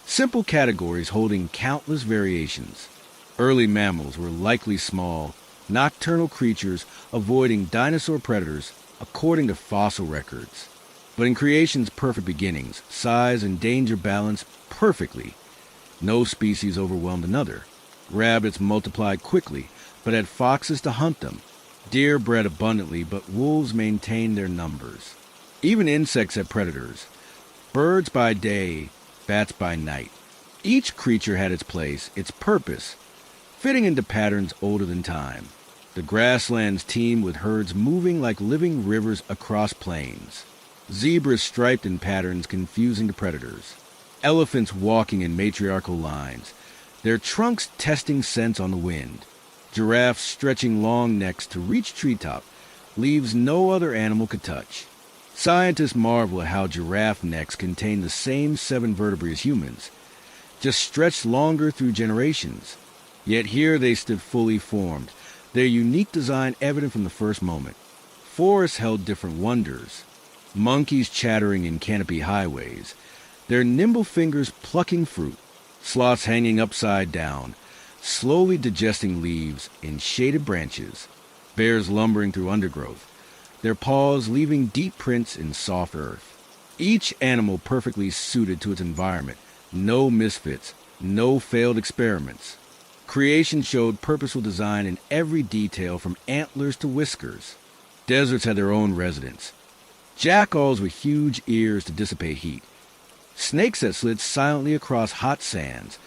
Simple categories holding countless variations. Early mammals were likely small, nocturnal creatures avoiding dinosaur predators according to fossil records. But in creation's perfect beginnings, size and danger balanced perfectly. No species overwhelmed another. Rabbits multiplied quickly, but had foxes to hunt them. Deer bred abundantly, but wolves maintained their numbers. Even insects had predators. Birds by day, bats by night. Each creature had its place, its purpose, fitting into patterns older than time. The grasslands teemed with herds moving like living rivers across plains. Zebras striped in patterns confusing to predators. Elephants walking in matriarchal lines, their trunks testing scents on the wind. Giraffes stretching long necks to reach treetop, leaves no other animal could touch. Scientists marvel at how giraffe necks contain the same 7 vertebrae as humans, just stretched longer through generations. Yet here they stood fully formed, their unique design evident from the first moment. Forests held different wonders. Monkeys chattering in canopy highways, their nimble fingers plucking fruit. Sloths hanging upside down, slowly digesting leaves in shaded branches. Bears lumbering through undergrowth, their paws leaving deep prints in soft earth. Each animal perfectly suited to its environment. No misfits, no failed experiments. Creation showed purposeful design in every detail from antlers to whiskers. Deserts had their own residents. Jackals with huge ears to dissipate heat. Snakes that slid silently across hot sands.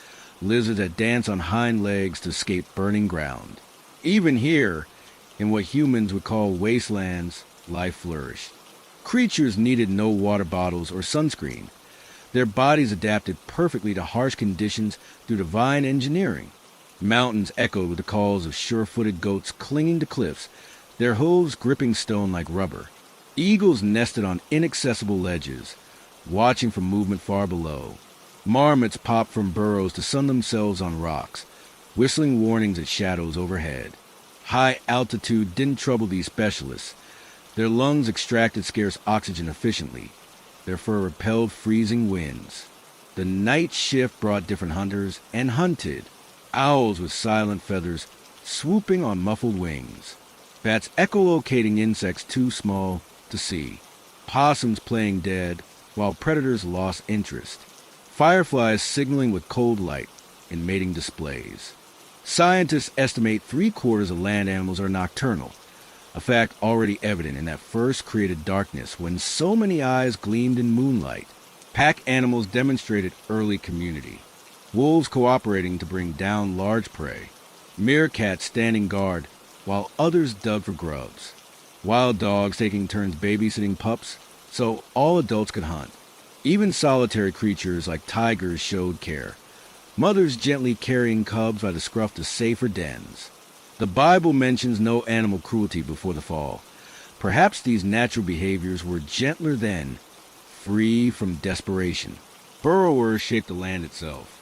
Lizards that dance on hind legs to escape burning ground. Even here, in what humans would call wastelands, life flourished. Creatures needed no water bottles or sunscreen. Their bodies adapted perfectly to harsh conditions through divine engineering. Mountains echoed with the calls of sure-footed goats clinging to cliffs, their hooves gripping stone like rubber. Eagles nested on inaccessible ledges, watching for movement far below. Marmots popped from burrows to sun themselves on rocks, whistling warnings at shadows overhead. High altitude didn't trouble these specialists. Their lungs extracted scarce oxygen efficiently. Their fur repelled freezing winds. The night shift brought different hunters and hunted. Owls with silent feathers swooping on muffled wings. Bats echolocating insects too small to see. Possums playing dead while predators lost interest. Fireflies signaling with cold light in mating displays. Scientists estimate 3/4 of land animals are nocturnal, a fact already evident in that first created darkness when so many eyes gleamed in moonlight. Pack animals demonstrated early community. Wolves cooperating to bring down large prey. Meerkats standing guard while others dug for grubs. Wild dogs taking turns babysitting pups so all adults could hunt. Even solitary creatures like tigers showed care. Mothers gently carrying cubs by the scruff to safer dens. The Bible mentions no animal cruelty before the fall. Perhaps these natural behaviors were gentler then, free from desperation. Burrowers shaped the land itself.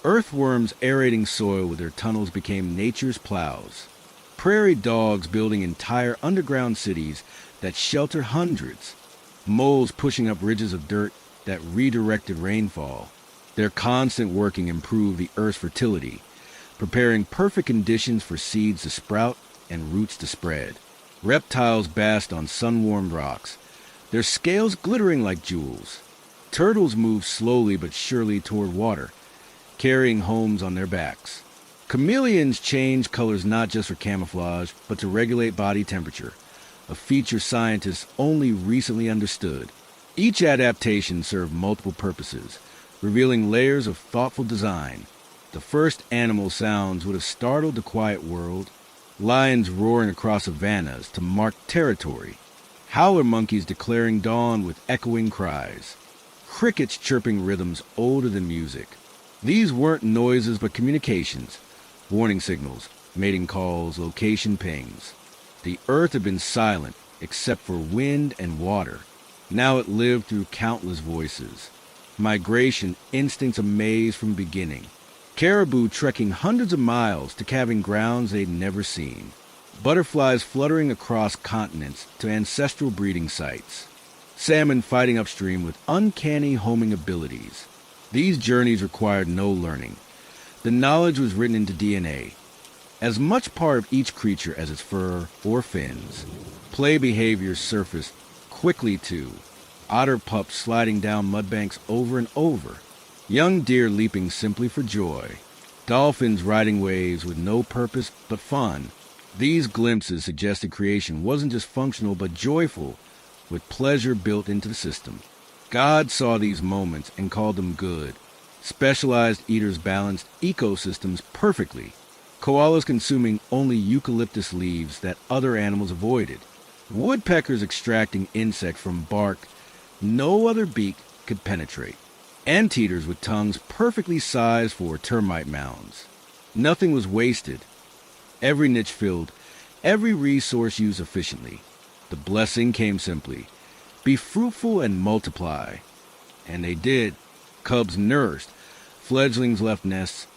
Earthworms aerating soil with their tunnels became nature's plows. Prairie dogs building entire underground cities that shelter hundreds. Moles pushing up ridges of dirt that redirected rainfall. Their constant working improved the earth's fertility, preparing perfect conditions for seeds to sprout and roots to spread. Reptiles basked on sun-warmed rocks, their scales glittering like jewels. Turtles moved slowly but surely toward water, carrying homes on their backs. Chameleons changed colors not just for camouflage, but to regulate body temperature, a feature scientists only recently understood. Each adaptation served multiple purposes, revealing layers of thoughtful design. The first animal sounds would have startled the quiet world. Lions roaring across savannas to mark territory. Howler monkeys declaring dawn with echoing cries. Crickets chirping rhythms older than music. These weren't noises but communications, warning signals, mating calls, location pings. The earth had been silent except for wind and water. Now it lived through countless voices. Migration instincts amazed from beginning. Caribou trekking hundreds of miles to calving grounds they'd never seen. Butterflies fluttering across continents to ancestral breeding sites. Salmon fighting upstream with uncanny homing abilities. These journeys required no learning. The knowledge was written into DNA, as much part of each creature as its fur or fins. Play behaviors surfaced quickly too. Otter pups sliding down mudbanks over and over. Young deer leaping simply for joy. Dolphins riding waves with no purpose but fun. These glimpses suggested creation wasn't just functional but joyful, with pleasure built into the system. God saw these moments and called them good. Specialized eaters balanced ecosystems perfectly. Koalas consuming only eucalyptus leaves that other animals avoided. Woodpeckers extracting insect from bark no other beak could penetrate. Anteaters with tongues perfectly sized for termite mounds. Nothing was wasted. Every niche filled, every resource used efficiently. The blessing came simply. Be fruitful and multiply. And they did. Cubs nursed. Fledglings left nests.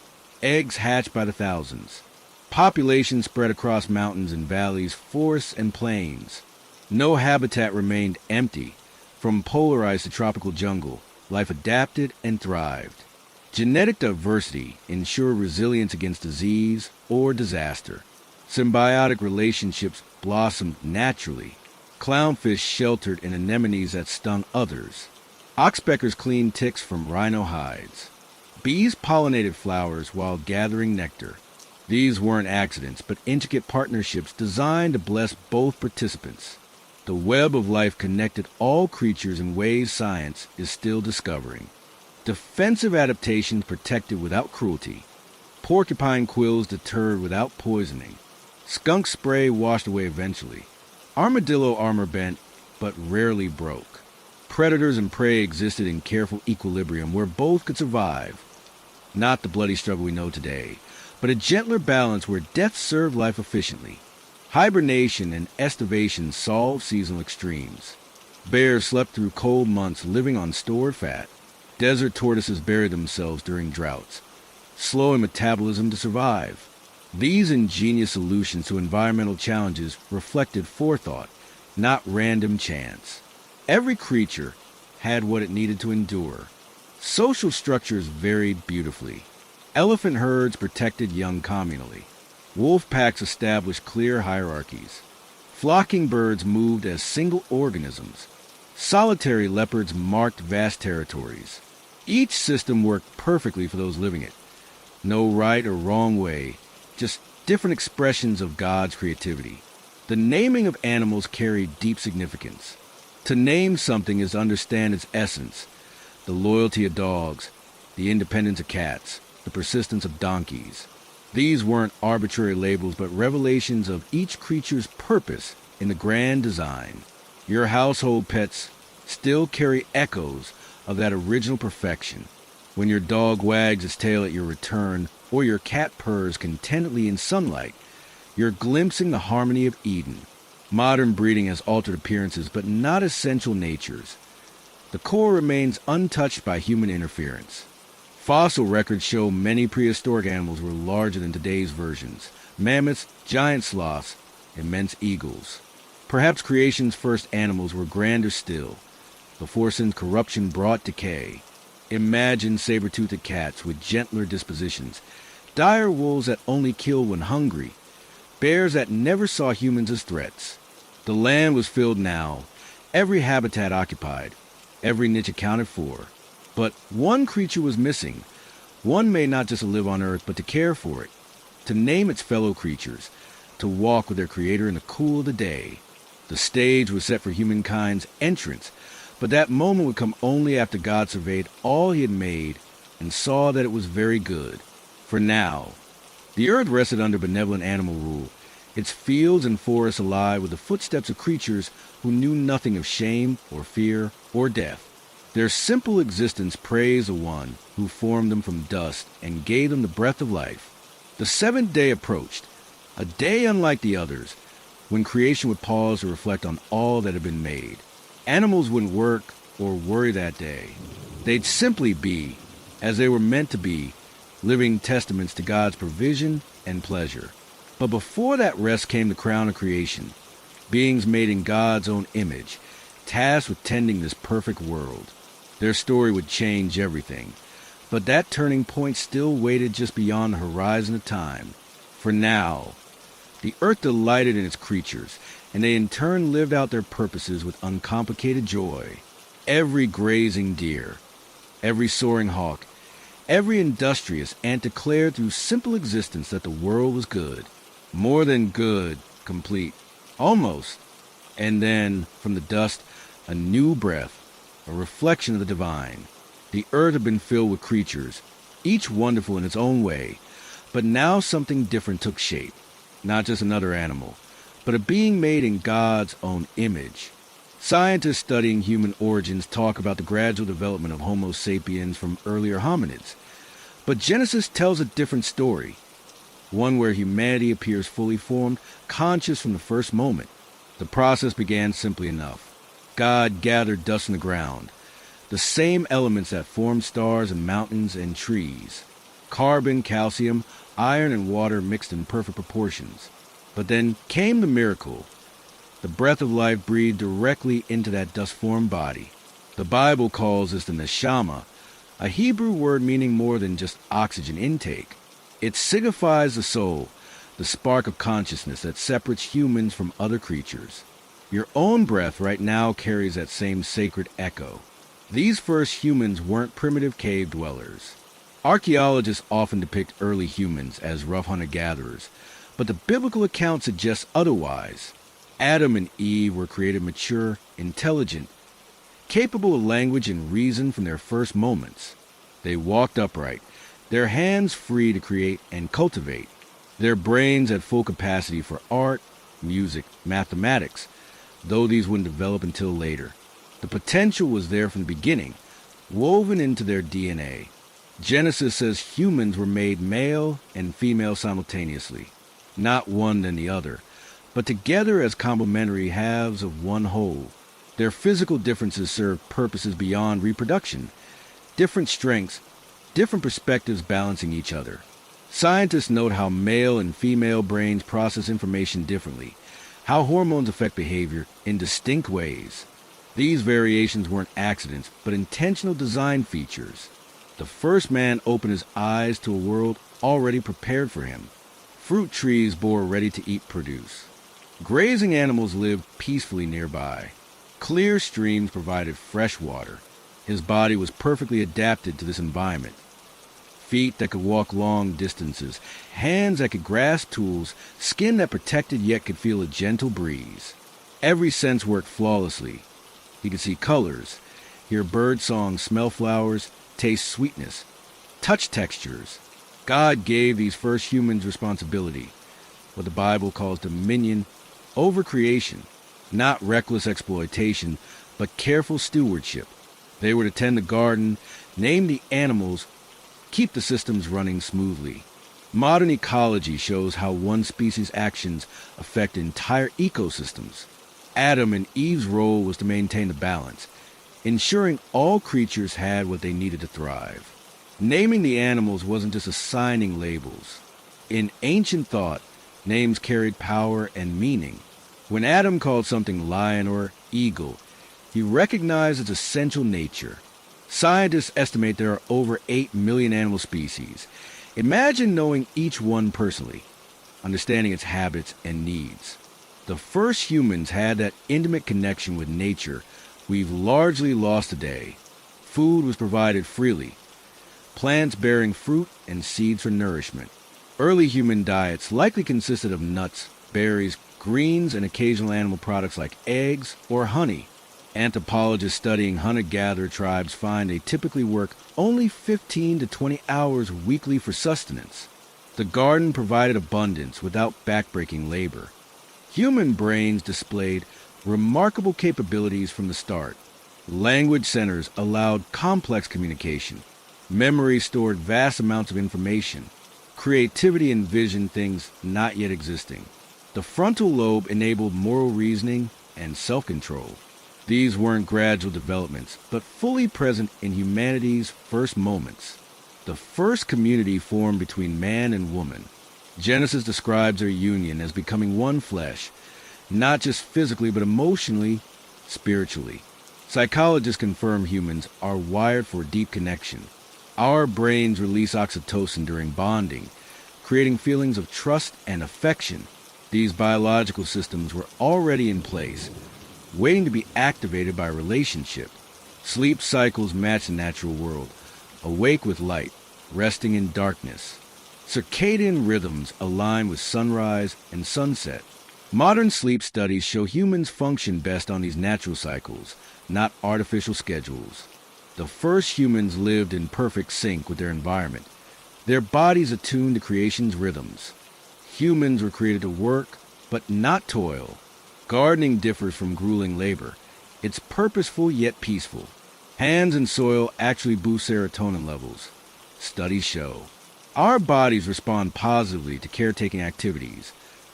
Eggs hatched by the thousands. Population spread across mountains and valleys, forests and plains. No habitat remained empty. From polar ice to tropical jungle, life adapted and thrived. Genetic diversity ensured resilience against disease or disaster. Symbiotic relationships blossomed naturally. Clownfish sheltered in anemones that stung others. Oxpeckers cleaned ticks from rhino hides. Bees pollinated flowers while gathering nectar. These weren't accidents, but intricate partnerships designed to bless both participants. The web of life connected all creatures in ways science is still discovering. Defensive adaptations protected without cruelty. Porcupine quills deterred without poisoning. Skunk spray washed away eventually. Armadillo armor bent, but rarely broke. Predators and prey existed in careful equilibrium where both could survive. Not the bloody struggle we know today, but a gentler balance where death served life efficiently. Hibernation and estivation solved seasonal extremes. Bears slept through cold months living on stored fat. Desert tortoises buried themselves during droughts, slowing metabolism to survive. These ingenious solutions to environmental challenges reflected forethought, not random chance. Every creature had what it needed to endure. Social structures varied beautifully. Elephant herds protected young communally. Wolf packs established clear hierarchies. Flocking birds moved as single organisms. Solitary leopards marked vast territories. Each system worked perfectly for those living it. No right or wrong way, just different expressions of God's creativity. The naming of animals carried deep significance. To name something is to understand its essence, the loyalty of dogs, the independence of cats, the persistence of donkeys. These weren't arbitrary labels, but revelations of each creature's purpose in the grand design. Your household pets still carry echoes of that original perfection. When your dog wags its tail at your return, or your cat purrs contentedly in sunlight, you're glimpsing the harmony of Eden. Modern breeding has altered appearances, but not essential natures. The core remains untouched by human interference. Fossil records show many prehistoric animals were larger than today's versions. Mammoths, giant sloths, immense eagles. Perhaps creation's first animals were grander still, before sin's corruption brought decay. Imagine saber-toothed cats with gentler dispositions, dire wolves that only kill when hungry, bears that never saw humans as threats. The land was filled now, every habitat occupied, every niche accounted for. But one creature was missing. One made not just to live on Earth, but to care for it, to name its fellow creatures, to walk with their creator in the cool of the day. The stage was set for humankind's entrance, but that moment would come only after God surveyed all he had made and saw that it was very good. For now, the earth rested under benevolent animal rule, its fields and forests alive with the footsteps of creatures who knew nothing of shame or fear or death. Their simple existence praised the one who formed them from dust and gave them the breath of life. The seventh day approached, a day unlike the others, when creation would pause to reflect on all that had been made. Animals wouldn't work or worry that day. They'd simply be, as they were meant to be, living testaments to God's provision and pleasure. But before that rest came the crown of creation, beings made in God's own image, tasked with tending this perfect world. Their story would change everything. But that turning point still waited just beyond the horizon of time. For now, the earth delighted in its creatures, and they in turn lived out their purposes with uncomplicated joy. Every grazing deer, every soaring hawk, every industrious ant declared through simple existence that the world was good. More than good, complete. Almost. And then, from the dust, a new breath, a reflection of the divine. The earth had been filled with creatures, each wonderful in its own way, but now something different took shape. Not just another animal, but a being made in God's own image. Scientists studying human origins talk about the gradual development of Homo sapiens from earlier hominids. But Genesis tells a different story, one where humanity appears fully formed, conscious from the first moment. The process began simply enough. God gathered dust from the ground, the same elements that formed stars and mountains and trees. Carbon, calcium, iron, and water mixed in perfect proportions. But then came the miracle. The breath of life breathed directly into that dust-formed body. The Bible calls this the neshama, a Hebrew word meaning more than just oxygen intake. It signifies the soul, the spark of consciousness that separates humans from other creatures. Your own breath right now carries that same sacred echo. These first humans weren't primitive cave dwellers. Archaeologists often depict early humans as rough hunter-gatherers, but the biblical account suggests otherwise. Adam and Eve were created mature, intelligent, capable of language and reason from their first moments. They walked upright, their hands free to create and cultivate, their brains at full capacity for art, music, mathematics, though these wouldn't develop until later. The potential was there from the beginning, woven into their DNA. Genesis says humans were made male and female simultaneously, not one than the other, but together as complementary halves of one whole. Their physical differences served purposes beyond reproduction, different strengths, different perspectives balancing each other. Scientists note how male and female brains process information differently, how hormones affect behavior in distinct ways. These variations weren't accidents, but intentional design features. The first man opened his eyes to a world already prepared for him. Fruit trees bore ready-to-eat produce. Grazing animals lived peacefully nearby. Clear streams provided fresh water. His body was perfectly adapted to this environment. Feet that could walk long distances, hands that could grasp tools, skin that protected yet could feel a gentle breeze. Every sense worked flawlessly. He could see colors, hear bird songs, smell flowers, taste sweetness, touch textures. God gave these first humans responsibility, what the Bible calls dominion over creation, not reckless exploitation, but careful stewardship. They were to tend the garden, name the animals, keep the systems running smoothly. Modern ecology shows how one species' actions affect entire ecosystems. Adam and Eve's role was to maintain the balance, ensuring all creatures had what they needed to thrive. Naming the animals wasn't just assigning labels. In ancient thought, names carried power and meaning. When Adam called something lion or eagle, he recognized its essential nature. Scientists estimate there are over 8 million animal species. Imagine knowing each one personally, understanding its habits and needs. The first humans had that intimate connection with nature we've largely lost today. Food was provided freely, plants bearing fruit and seeds for nourishment. Early human diets likely consisted of nuts, berries, greens, and occasional animal products like eggs or honey. Anthropologists studying hunter-gatherer tribes find they typically work only 15 to 20 hours weekly for sustenance. The garden provided abundance without backbreaking labor. Human brains displayed remarkable capabilities from the start. Language centers allowed complex communication. Memory stored vast amounts of information. Creativity envisioned things not yet existing. The frontal lobe enabled moral reasoning and self-control. These weren't gradual developments, but fully present in humanity's first moments. The first community formed between man and woman. Genesis describes their union as becoming one flesh, not just physically, but emotionally, spiritually. Psychologists confirm humans are wired for deep connection. Our brains release oxytocin during bonding, creating feelings of trust and affection. These biological systems were already in place, waiting to be activated by a relationship. Sleep cycles match the natural world, awake with light, resting in darkness. Circadian rhythms align with sunrise and sunset. Modern sleep studies show humans function best on these natural cycles, not artificial schedules. The first humans lived in perfect sync with their environment, their bodies attuned to creation's rhythms. Humans were created to work, but not toil. Gardening differs from grueling labor. It's purposeful yet peaceful. Hands in soil actually boost serotonin levels. Studies show. Our bodies respond positively to caretaking activities,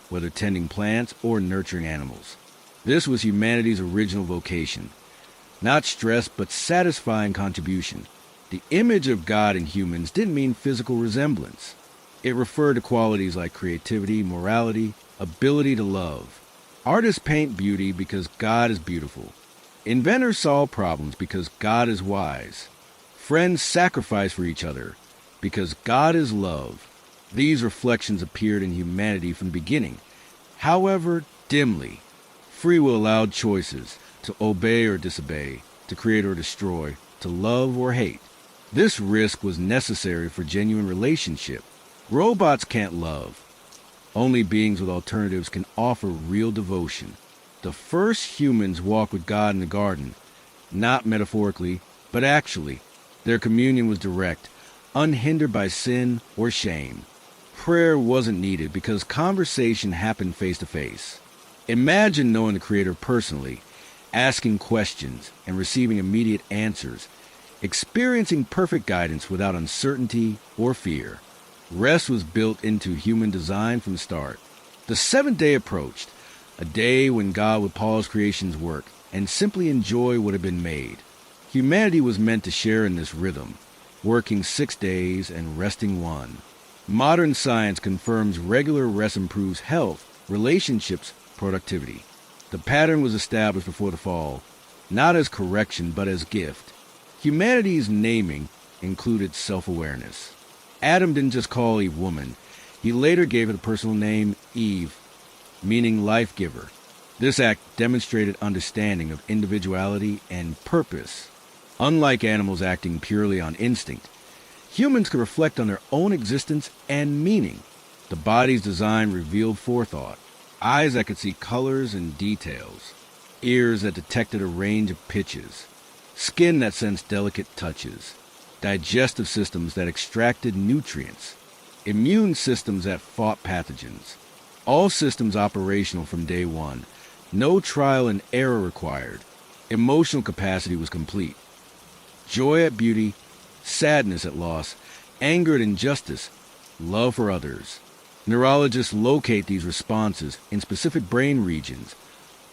whether tending plants or nurturing animals. This was humanity's original vocation. Not stress, but satisfying contribution. The image of God in humans didn't mean physical resemblance. It referred to qualities like creativity, morality, ability to love. Artists paint beauty because God is beautiful. Inventors solve problems because God is wise. Friends sacrifice for each other because God is love. These reflections appeared in humanity from the beginning, however dimly. Free will allowed choices to obey or disobey, to create or destroy, to love or hate. This risk was necessary for genuine relationship. Robots can't love. Only beings with alternatives can offer real devotion. The first humans walked with God in the garden, not metaphorically, but actually. Their communion was direct, unhindered by sin or shame. Prayer wasn't needed because conversation happened face to face. Imagine knowing the Creator personally, asking questions and receiving immediate answers, experiencing perfect guidance without uncertainty or fear. Rest was built into human design from the start. The seventh day approached, a day when God would pause creation's work and simply enjoy what had been made. Humanity was meant to share in this rhythm, working 6 days and resting 1. Modern science confirms regular rest improves health, relationships, productivity. The pattern was established before the fall, not as correction but as gift. Humanity's naming included self-awareness. Adam didn't just call Eve woman. He later gave her the personal name Eve, meaning life giver. This act demonstrated understanding of individuality and purpose. Unlike animals acting purely on instinct, humans could reflect on their own existence and meaning. The body's design revealed forethought. Eyes that could see colors and details. Ears that detected a range of pitches. Skin that sensed delicate touches. Digestive systems that extracted nutrients. Immune systems that fought pathogens. All systems operational from day one. No trial and error required. Emotional capacity was complete. Joy at beauty, sadness at loss, anger at injustice, love for others. Neurologists locate these responses in specific brain regions,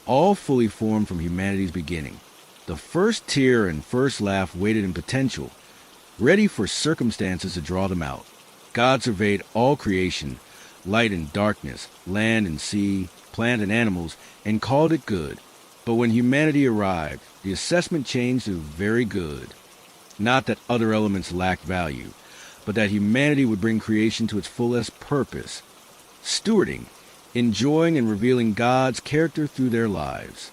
all fully formed from humanity's beginning. The first tear and first laugh waited in potential, ready for circumstances to draw them out. God surveyed all creation, light and darkness, land and sea, plant and animals, and called it good. But when humanity arrived, the assessment changed to very good. Not that other elements lacked value, but that humanity would bring creation to its fullest purpose, stewarding, enjoying and revealing God's character through their lives.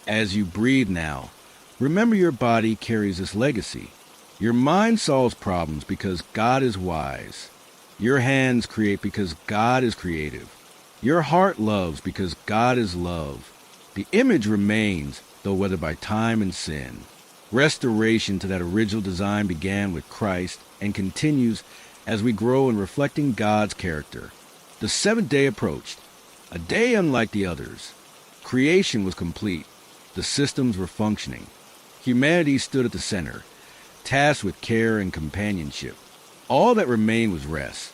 As you breathe now, remember your body carries this legacy. Your mind solves problems because God is wise. Your hands create because God is creative. Your heart loves because God is love. The image remains, though weathered by time and sin. Restoration to that original design began with Christ and continues as we grow in reflecting God's character. The seventh day approached, a day unlike the others. Creation was complete. The systems were functioning. Humanity stood at the center, tasked with care and companionship. All that remained was rest,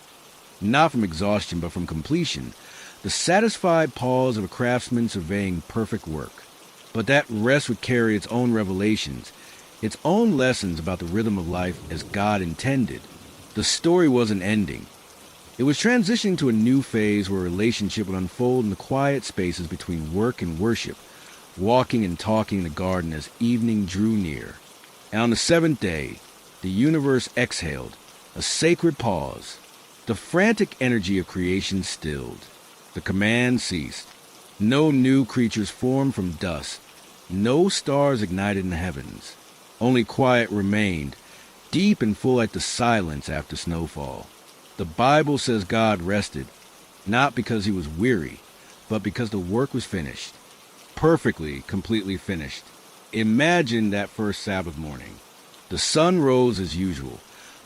not from exhaustion but from completion, the satisfied pause of a craftsman surveying perfect work. But that rest would carry its own revelations, its own lessons about the rhythm of life as God intended. The story wasn't ending. It was transitioning to a new phase where a relationship would unfold in the quiet spaces between work and worship, walking and talking in the garden as evening drew near. And on the seventh day, The universe exhaled, a sacred pause. The frantic energy of creation stilled. The command ceased. No new creatures formed from dust. No stars ignited in the heavens. Only quiet remained, deep and full like the silence after snowfall. The Bible says God rested, not because he was weary, but because the work was finished. Perfectly, completely finished. Imagine that first Sabbath morning. The sun rose as usual,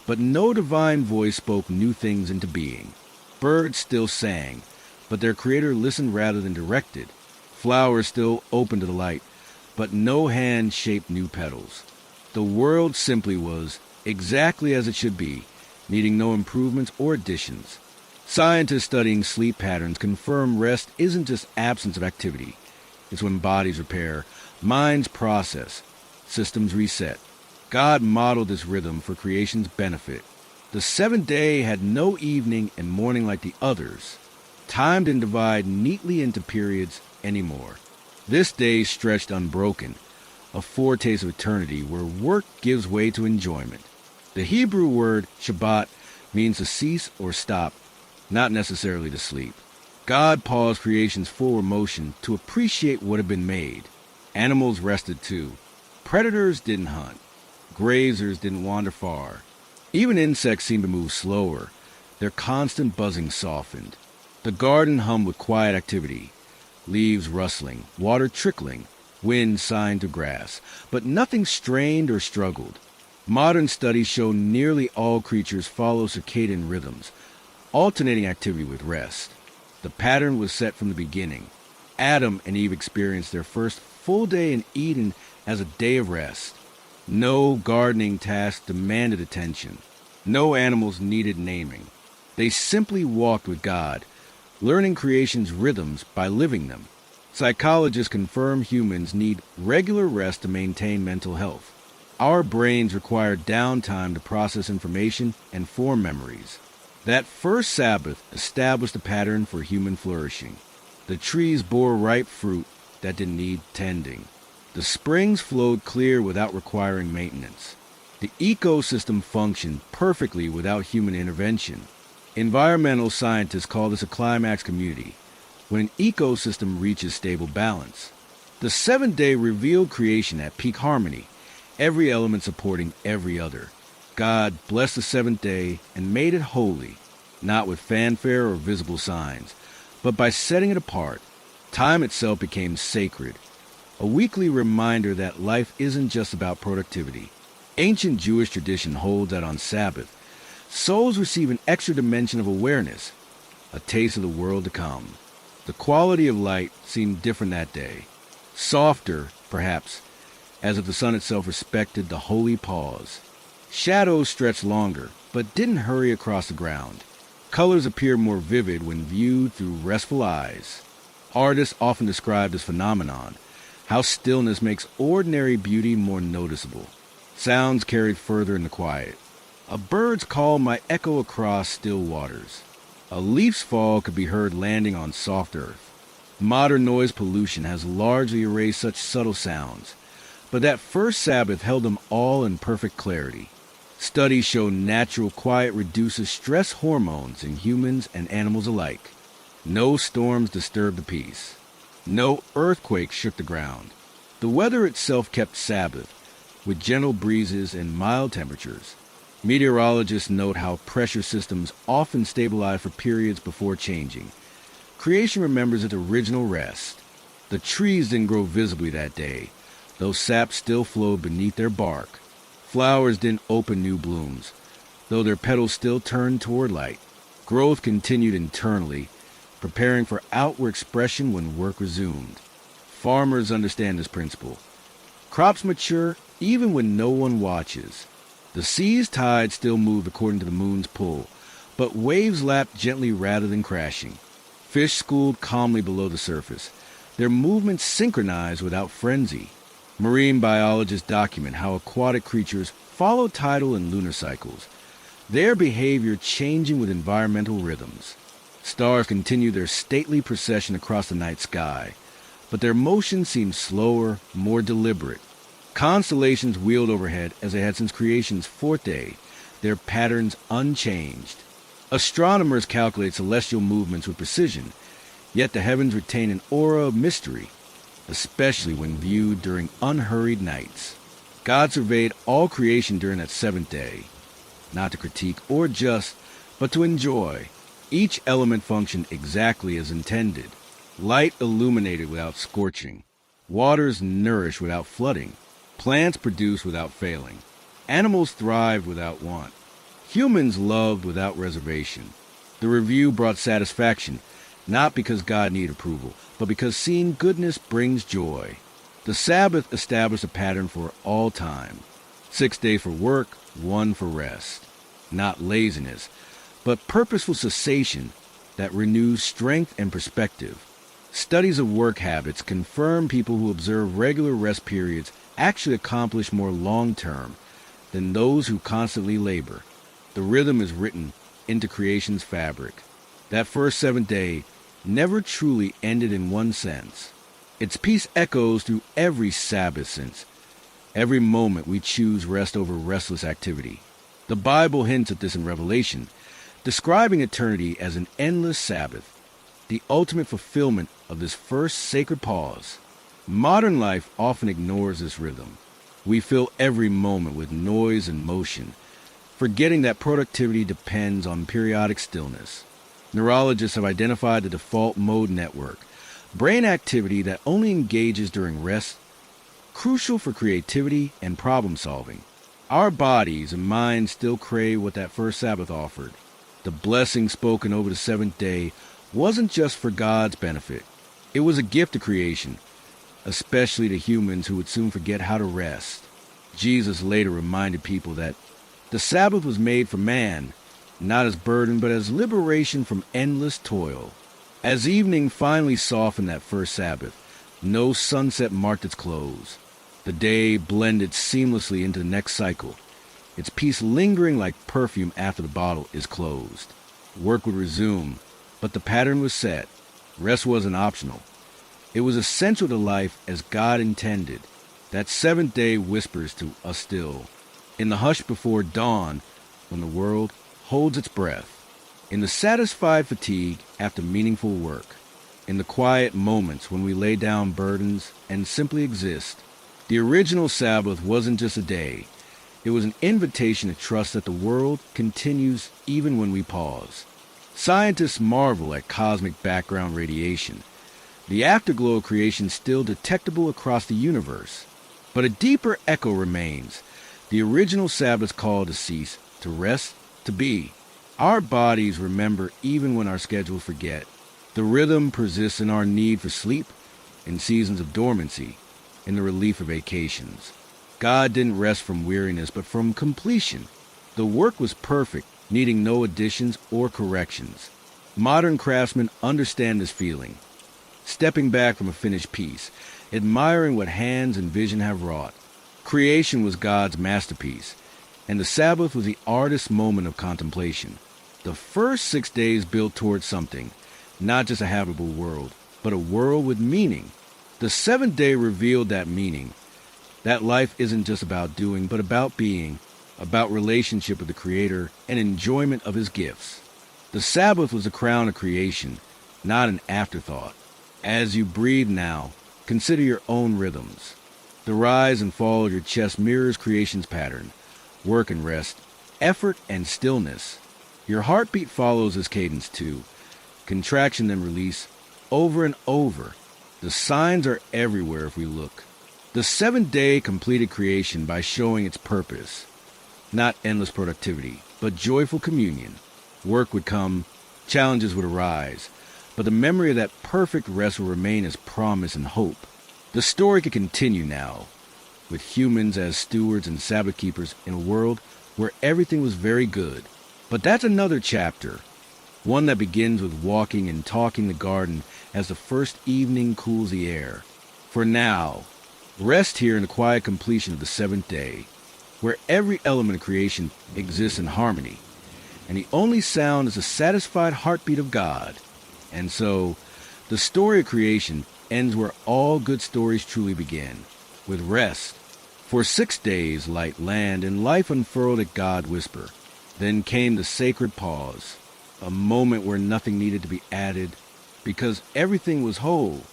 but no divine voice spoke new things into being. Birds still sang, but their creator listened rather than directed. Flowers still opened to the light, but no hand shaped new petals. The world simply was, exactly as it should be, needing no improvements or additions. Scientists studying sleep patterns confirm rest isn't just absence of activity. It's when bodies repair, minds process, systems reset. God modeled this rhythm for creation's benefit. The seventh day had no evening and morning like the others. Time didn't divide neatly into periods anymore. This day stretched unbroken, a foretaste of eternity where work gives way to enjoyment. The Hebrew word Shabbat means to cease or stop, not necessarily to sleep. God paused creation's forward motion to appreciate what had been made. Animals rested too. Predators didn't hunt. Grazers didn't wander far. Even insects seemed to move slower. Their constant buzzing softened. The garden hummed with quiet activity. Leaves rustling, water trickling, wind sighing through grass. But nothing strained or struggled. Modern studies show nearly all creatures follow circadian rhythms, alternating activity with rest. The pattern was set from the beginning. Adam and Eve experienced their first full day in Eden as a day of rest. No gardening task demanded attention. No animals needed naming. They simply walked with God, learning creation's rhythms by living them. Psychologists confirm humans need regular rest to maintain mental health. Our brains require downtime to process information and form memories. That first Sabbath established a pattern for human flourishing. The trees bore ripe fruit that didn't need tending. The springs flowed clear without requiring maintenance. The ecosystem functioned perfectly without human intervention. Environmental scientists call this a climax community, when an ecosystem reaches stable balance. The seventh day revealed creation at peak harmony, every element supporting every other. God blessed the seventh day and made it holy, not with fanfare or visible signs, but by setting it apart. Time itself became sacred, a weekly reminder that life isn't just about productivity. Ancient Jewish tradition holds that on Sabbath, souls receive an extra dimension of awareness, a taste of the world to come. The quality of light seemed different that day, softer, perhaps, as if the sun itself respected the holy pause. Shadows stretched longer, but didn't hurry across the ground. Colors appeared more vivid when viewed through restful eyes. Artists often describe this phenomenon, how stillness makes ordinary beauty more noticeable. Sounds carried further in the quiet. A bird's call might echo across still waters. A leaf's fall could be heard landing on soft earth. Modern noise pollution has largely erased such subtle sounds, but that first Sabbath held them all in perfect clarity. Studies show natural quiet reduces stress hormones in humans and animals alike. No storms disturbed the peace. No earthquake shook the ground. The weather itself kept Sabbath, with gentle breezes and mild temperatures. Meteorologists note how pressure systems often stabilize for periods before changing. Creation remembers its original rest. The trees didn't grow visibly that day, though sap still flowed beneath their bark. Flowers didn't open new blooms, though their petals still turned toward light. Growth continued internally, preparing for outward expression when work resumed. Farmers understand this principle. Crops mature even when no one watches. The sea's tide still moved according to the moon's pull, but waves lapped gently rather than crashing. Fish schooled calmly below the surface, their movements synchronized without frenzy. Marine biologists document how aquatic creatures follow tidal and lunar cycles, their behavior changing with environmental rhythms. Stars continue their stately procession across the night sky, but their motion seems slower, more deliberate. Constellations wheeled overhead as they had since creation's fourth day, their patterns unchanged. Astronomers calculate celestial movements with precision, yet the heavens retain an aura of mystery, especially when viewed during unhurried nights. God surveyed all creation during that seventh day, not to critique or adjust, but to enjoy. Each element functioned exactly as intended. Light illuminated without scorching. Waters nourished without flooding. Plants produced without failing. Animals thrived without want. Humans loved without reservation. The review brought satisfaction, not because God needed approval, but because seeing goodness brings joy. The Sabbath established a pattern for all time. 6 days for work, 1 for rest. Not laziness, but purposeful cessation that renews strength and perspective. Studies of work habits confirm people who observe regular rest periods actually accomplish more long-term than those who constantly labor. The rhythm is written into creation's fabric. That first seventh day never truly ended in one sense. Its peace echoes through every Sabbath since. Every moment we choose rest over restless activity. The Bible hints at this in Revelation, describing eternity as an endless Sabbath, the ultimate fulfillment of this first sacred pause. Modern life often ignores this rhythm. We fill every moment with noise and motion, forgetting that productivity depends on periodic stillness. Neurologists have identified the default mode network, brain activity that only engages during rest, crucial for creativity and problem solving. Our bodies and minds still crave what that first Sabbath offered. The blessing spoken over the seventh day wasn't just for God's benefit. It was a gift to creation, especially to humans who would soon forget how to rest. Jesus later reminded people that the Sabbath was made for man, not as burden, but as liberation from endless toil. As evening finally softened that first Sabbath, no sunset marked its close. The day blended seamlessly into the next cycle, its peace lingering like perfume after the bottle is closed. Work would resume, but the pattern was set. Rest wasn't optional. It was essential to life as God intended. That seventh day whispers to us still. In the hush before dawn, when the world holds its breath. In the satisfied fatigue after meaningful work. In the quiet moments when we lay down burdens and simply exist. The original Sabbath wasn't just a day. It was an invitation to trust that the world continues even when we pause. Scientists marvel at cosmic background radiation. The afterglow of creation still detectable across the universe. But a deeper echo remains. The original Sabbath's call to cease, to rest, to be. Our bodies remember even when our schedules forget. The rhythm persists in our need for sleep, in seasons of dormancy, in the relief of vacations. God didn't rest from weariness, but from completion. The work was perfect, needing no additions or corrections. Modern craftsmen understand this feeling. Stepping back from a finished piece, admiring what hands and vision have wrought. Creation was God's masterpiece, and the Sabbath was the artist's moment of contemplation. The first 6 days built towards something, not just a habitable world, but a world with meaning. The seventh day revealed that meaning, that life isn't just about doing, but about being, about relationship with the Creator and enjoyment of His gifts. The Sabbath was the crown of creation, not an afterthought. As you breathe now, consider your own rhythms. The rise and fall of your chest mirrors creation's pattern, work and rest, effort and stillness. Your heartbeat follows this cadence too, contraction and release, over and over. The signs are everywhere if we look. The seventh day completed creation by showing its purpose, not endless productivity, but joyful communion. Work would come, challenges would arise, but the memory of that perfect rest will remain as promise and hope. The story could continue now, with humans as stewards and Sabbath keepers in a world where everything was very good. But that's another chapter, one that begins with walking and talking the garden as the first evening cools the air. For now, rest here in the quiet completion of the seventh day, where every element of creation exists in harmony, and the only sound is the satisfied heartbeat of God. And so, the story of creation ends where all good stories truly begin, with rest, For 6 days light land and life unfurled at God whisper. Then came the sacred pause, a moment where nothing needed to be added, because everything was whole.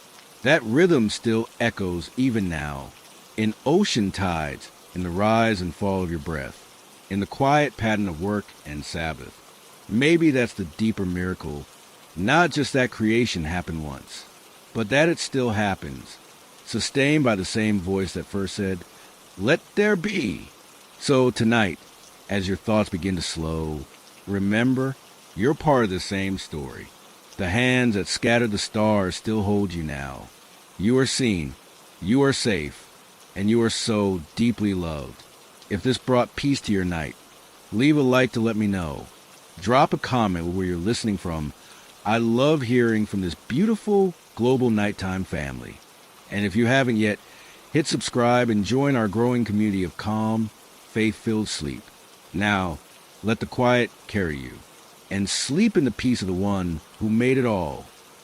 That rhythm still echoes even now, in ocean tides, in the rise and fall of your breath, in the quiet pattern of work and Sabbath. Maybe that's the deeper miracle, not just that creation happened once, but that it still happens, sustained by the same voice that first said, "Let there be." So tonight, as your thoughts begin to slow, remember, you're part of the same story. The hands that scattered the stars still hold you now. You are seen, you are safe, and you are so deeply loved. If this brought peace to your night, leave a like to let me know. Drop a comment where you're listening from. I love hearing from this beautiful global nighttime family. And if you haven't yet, hit subscribe and join our growing community of calm, faith-filled sleep. Now, let the quiet carry you, and sleep in the peace of the one who made it all.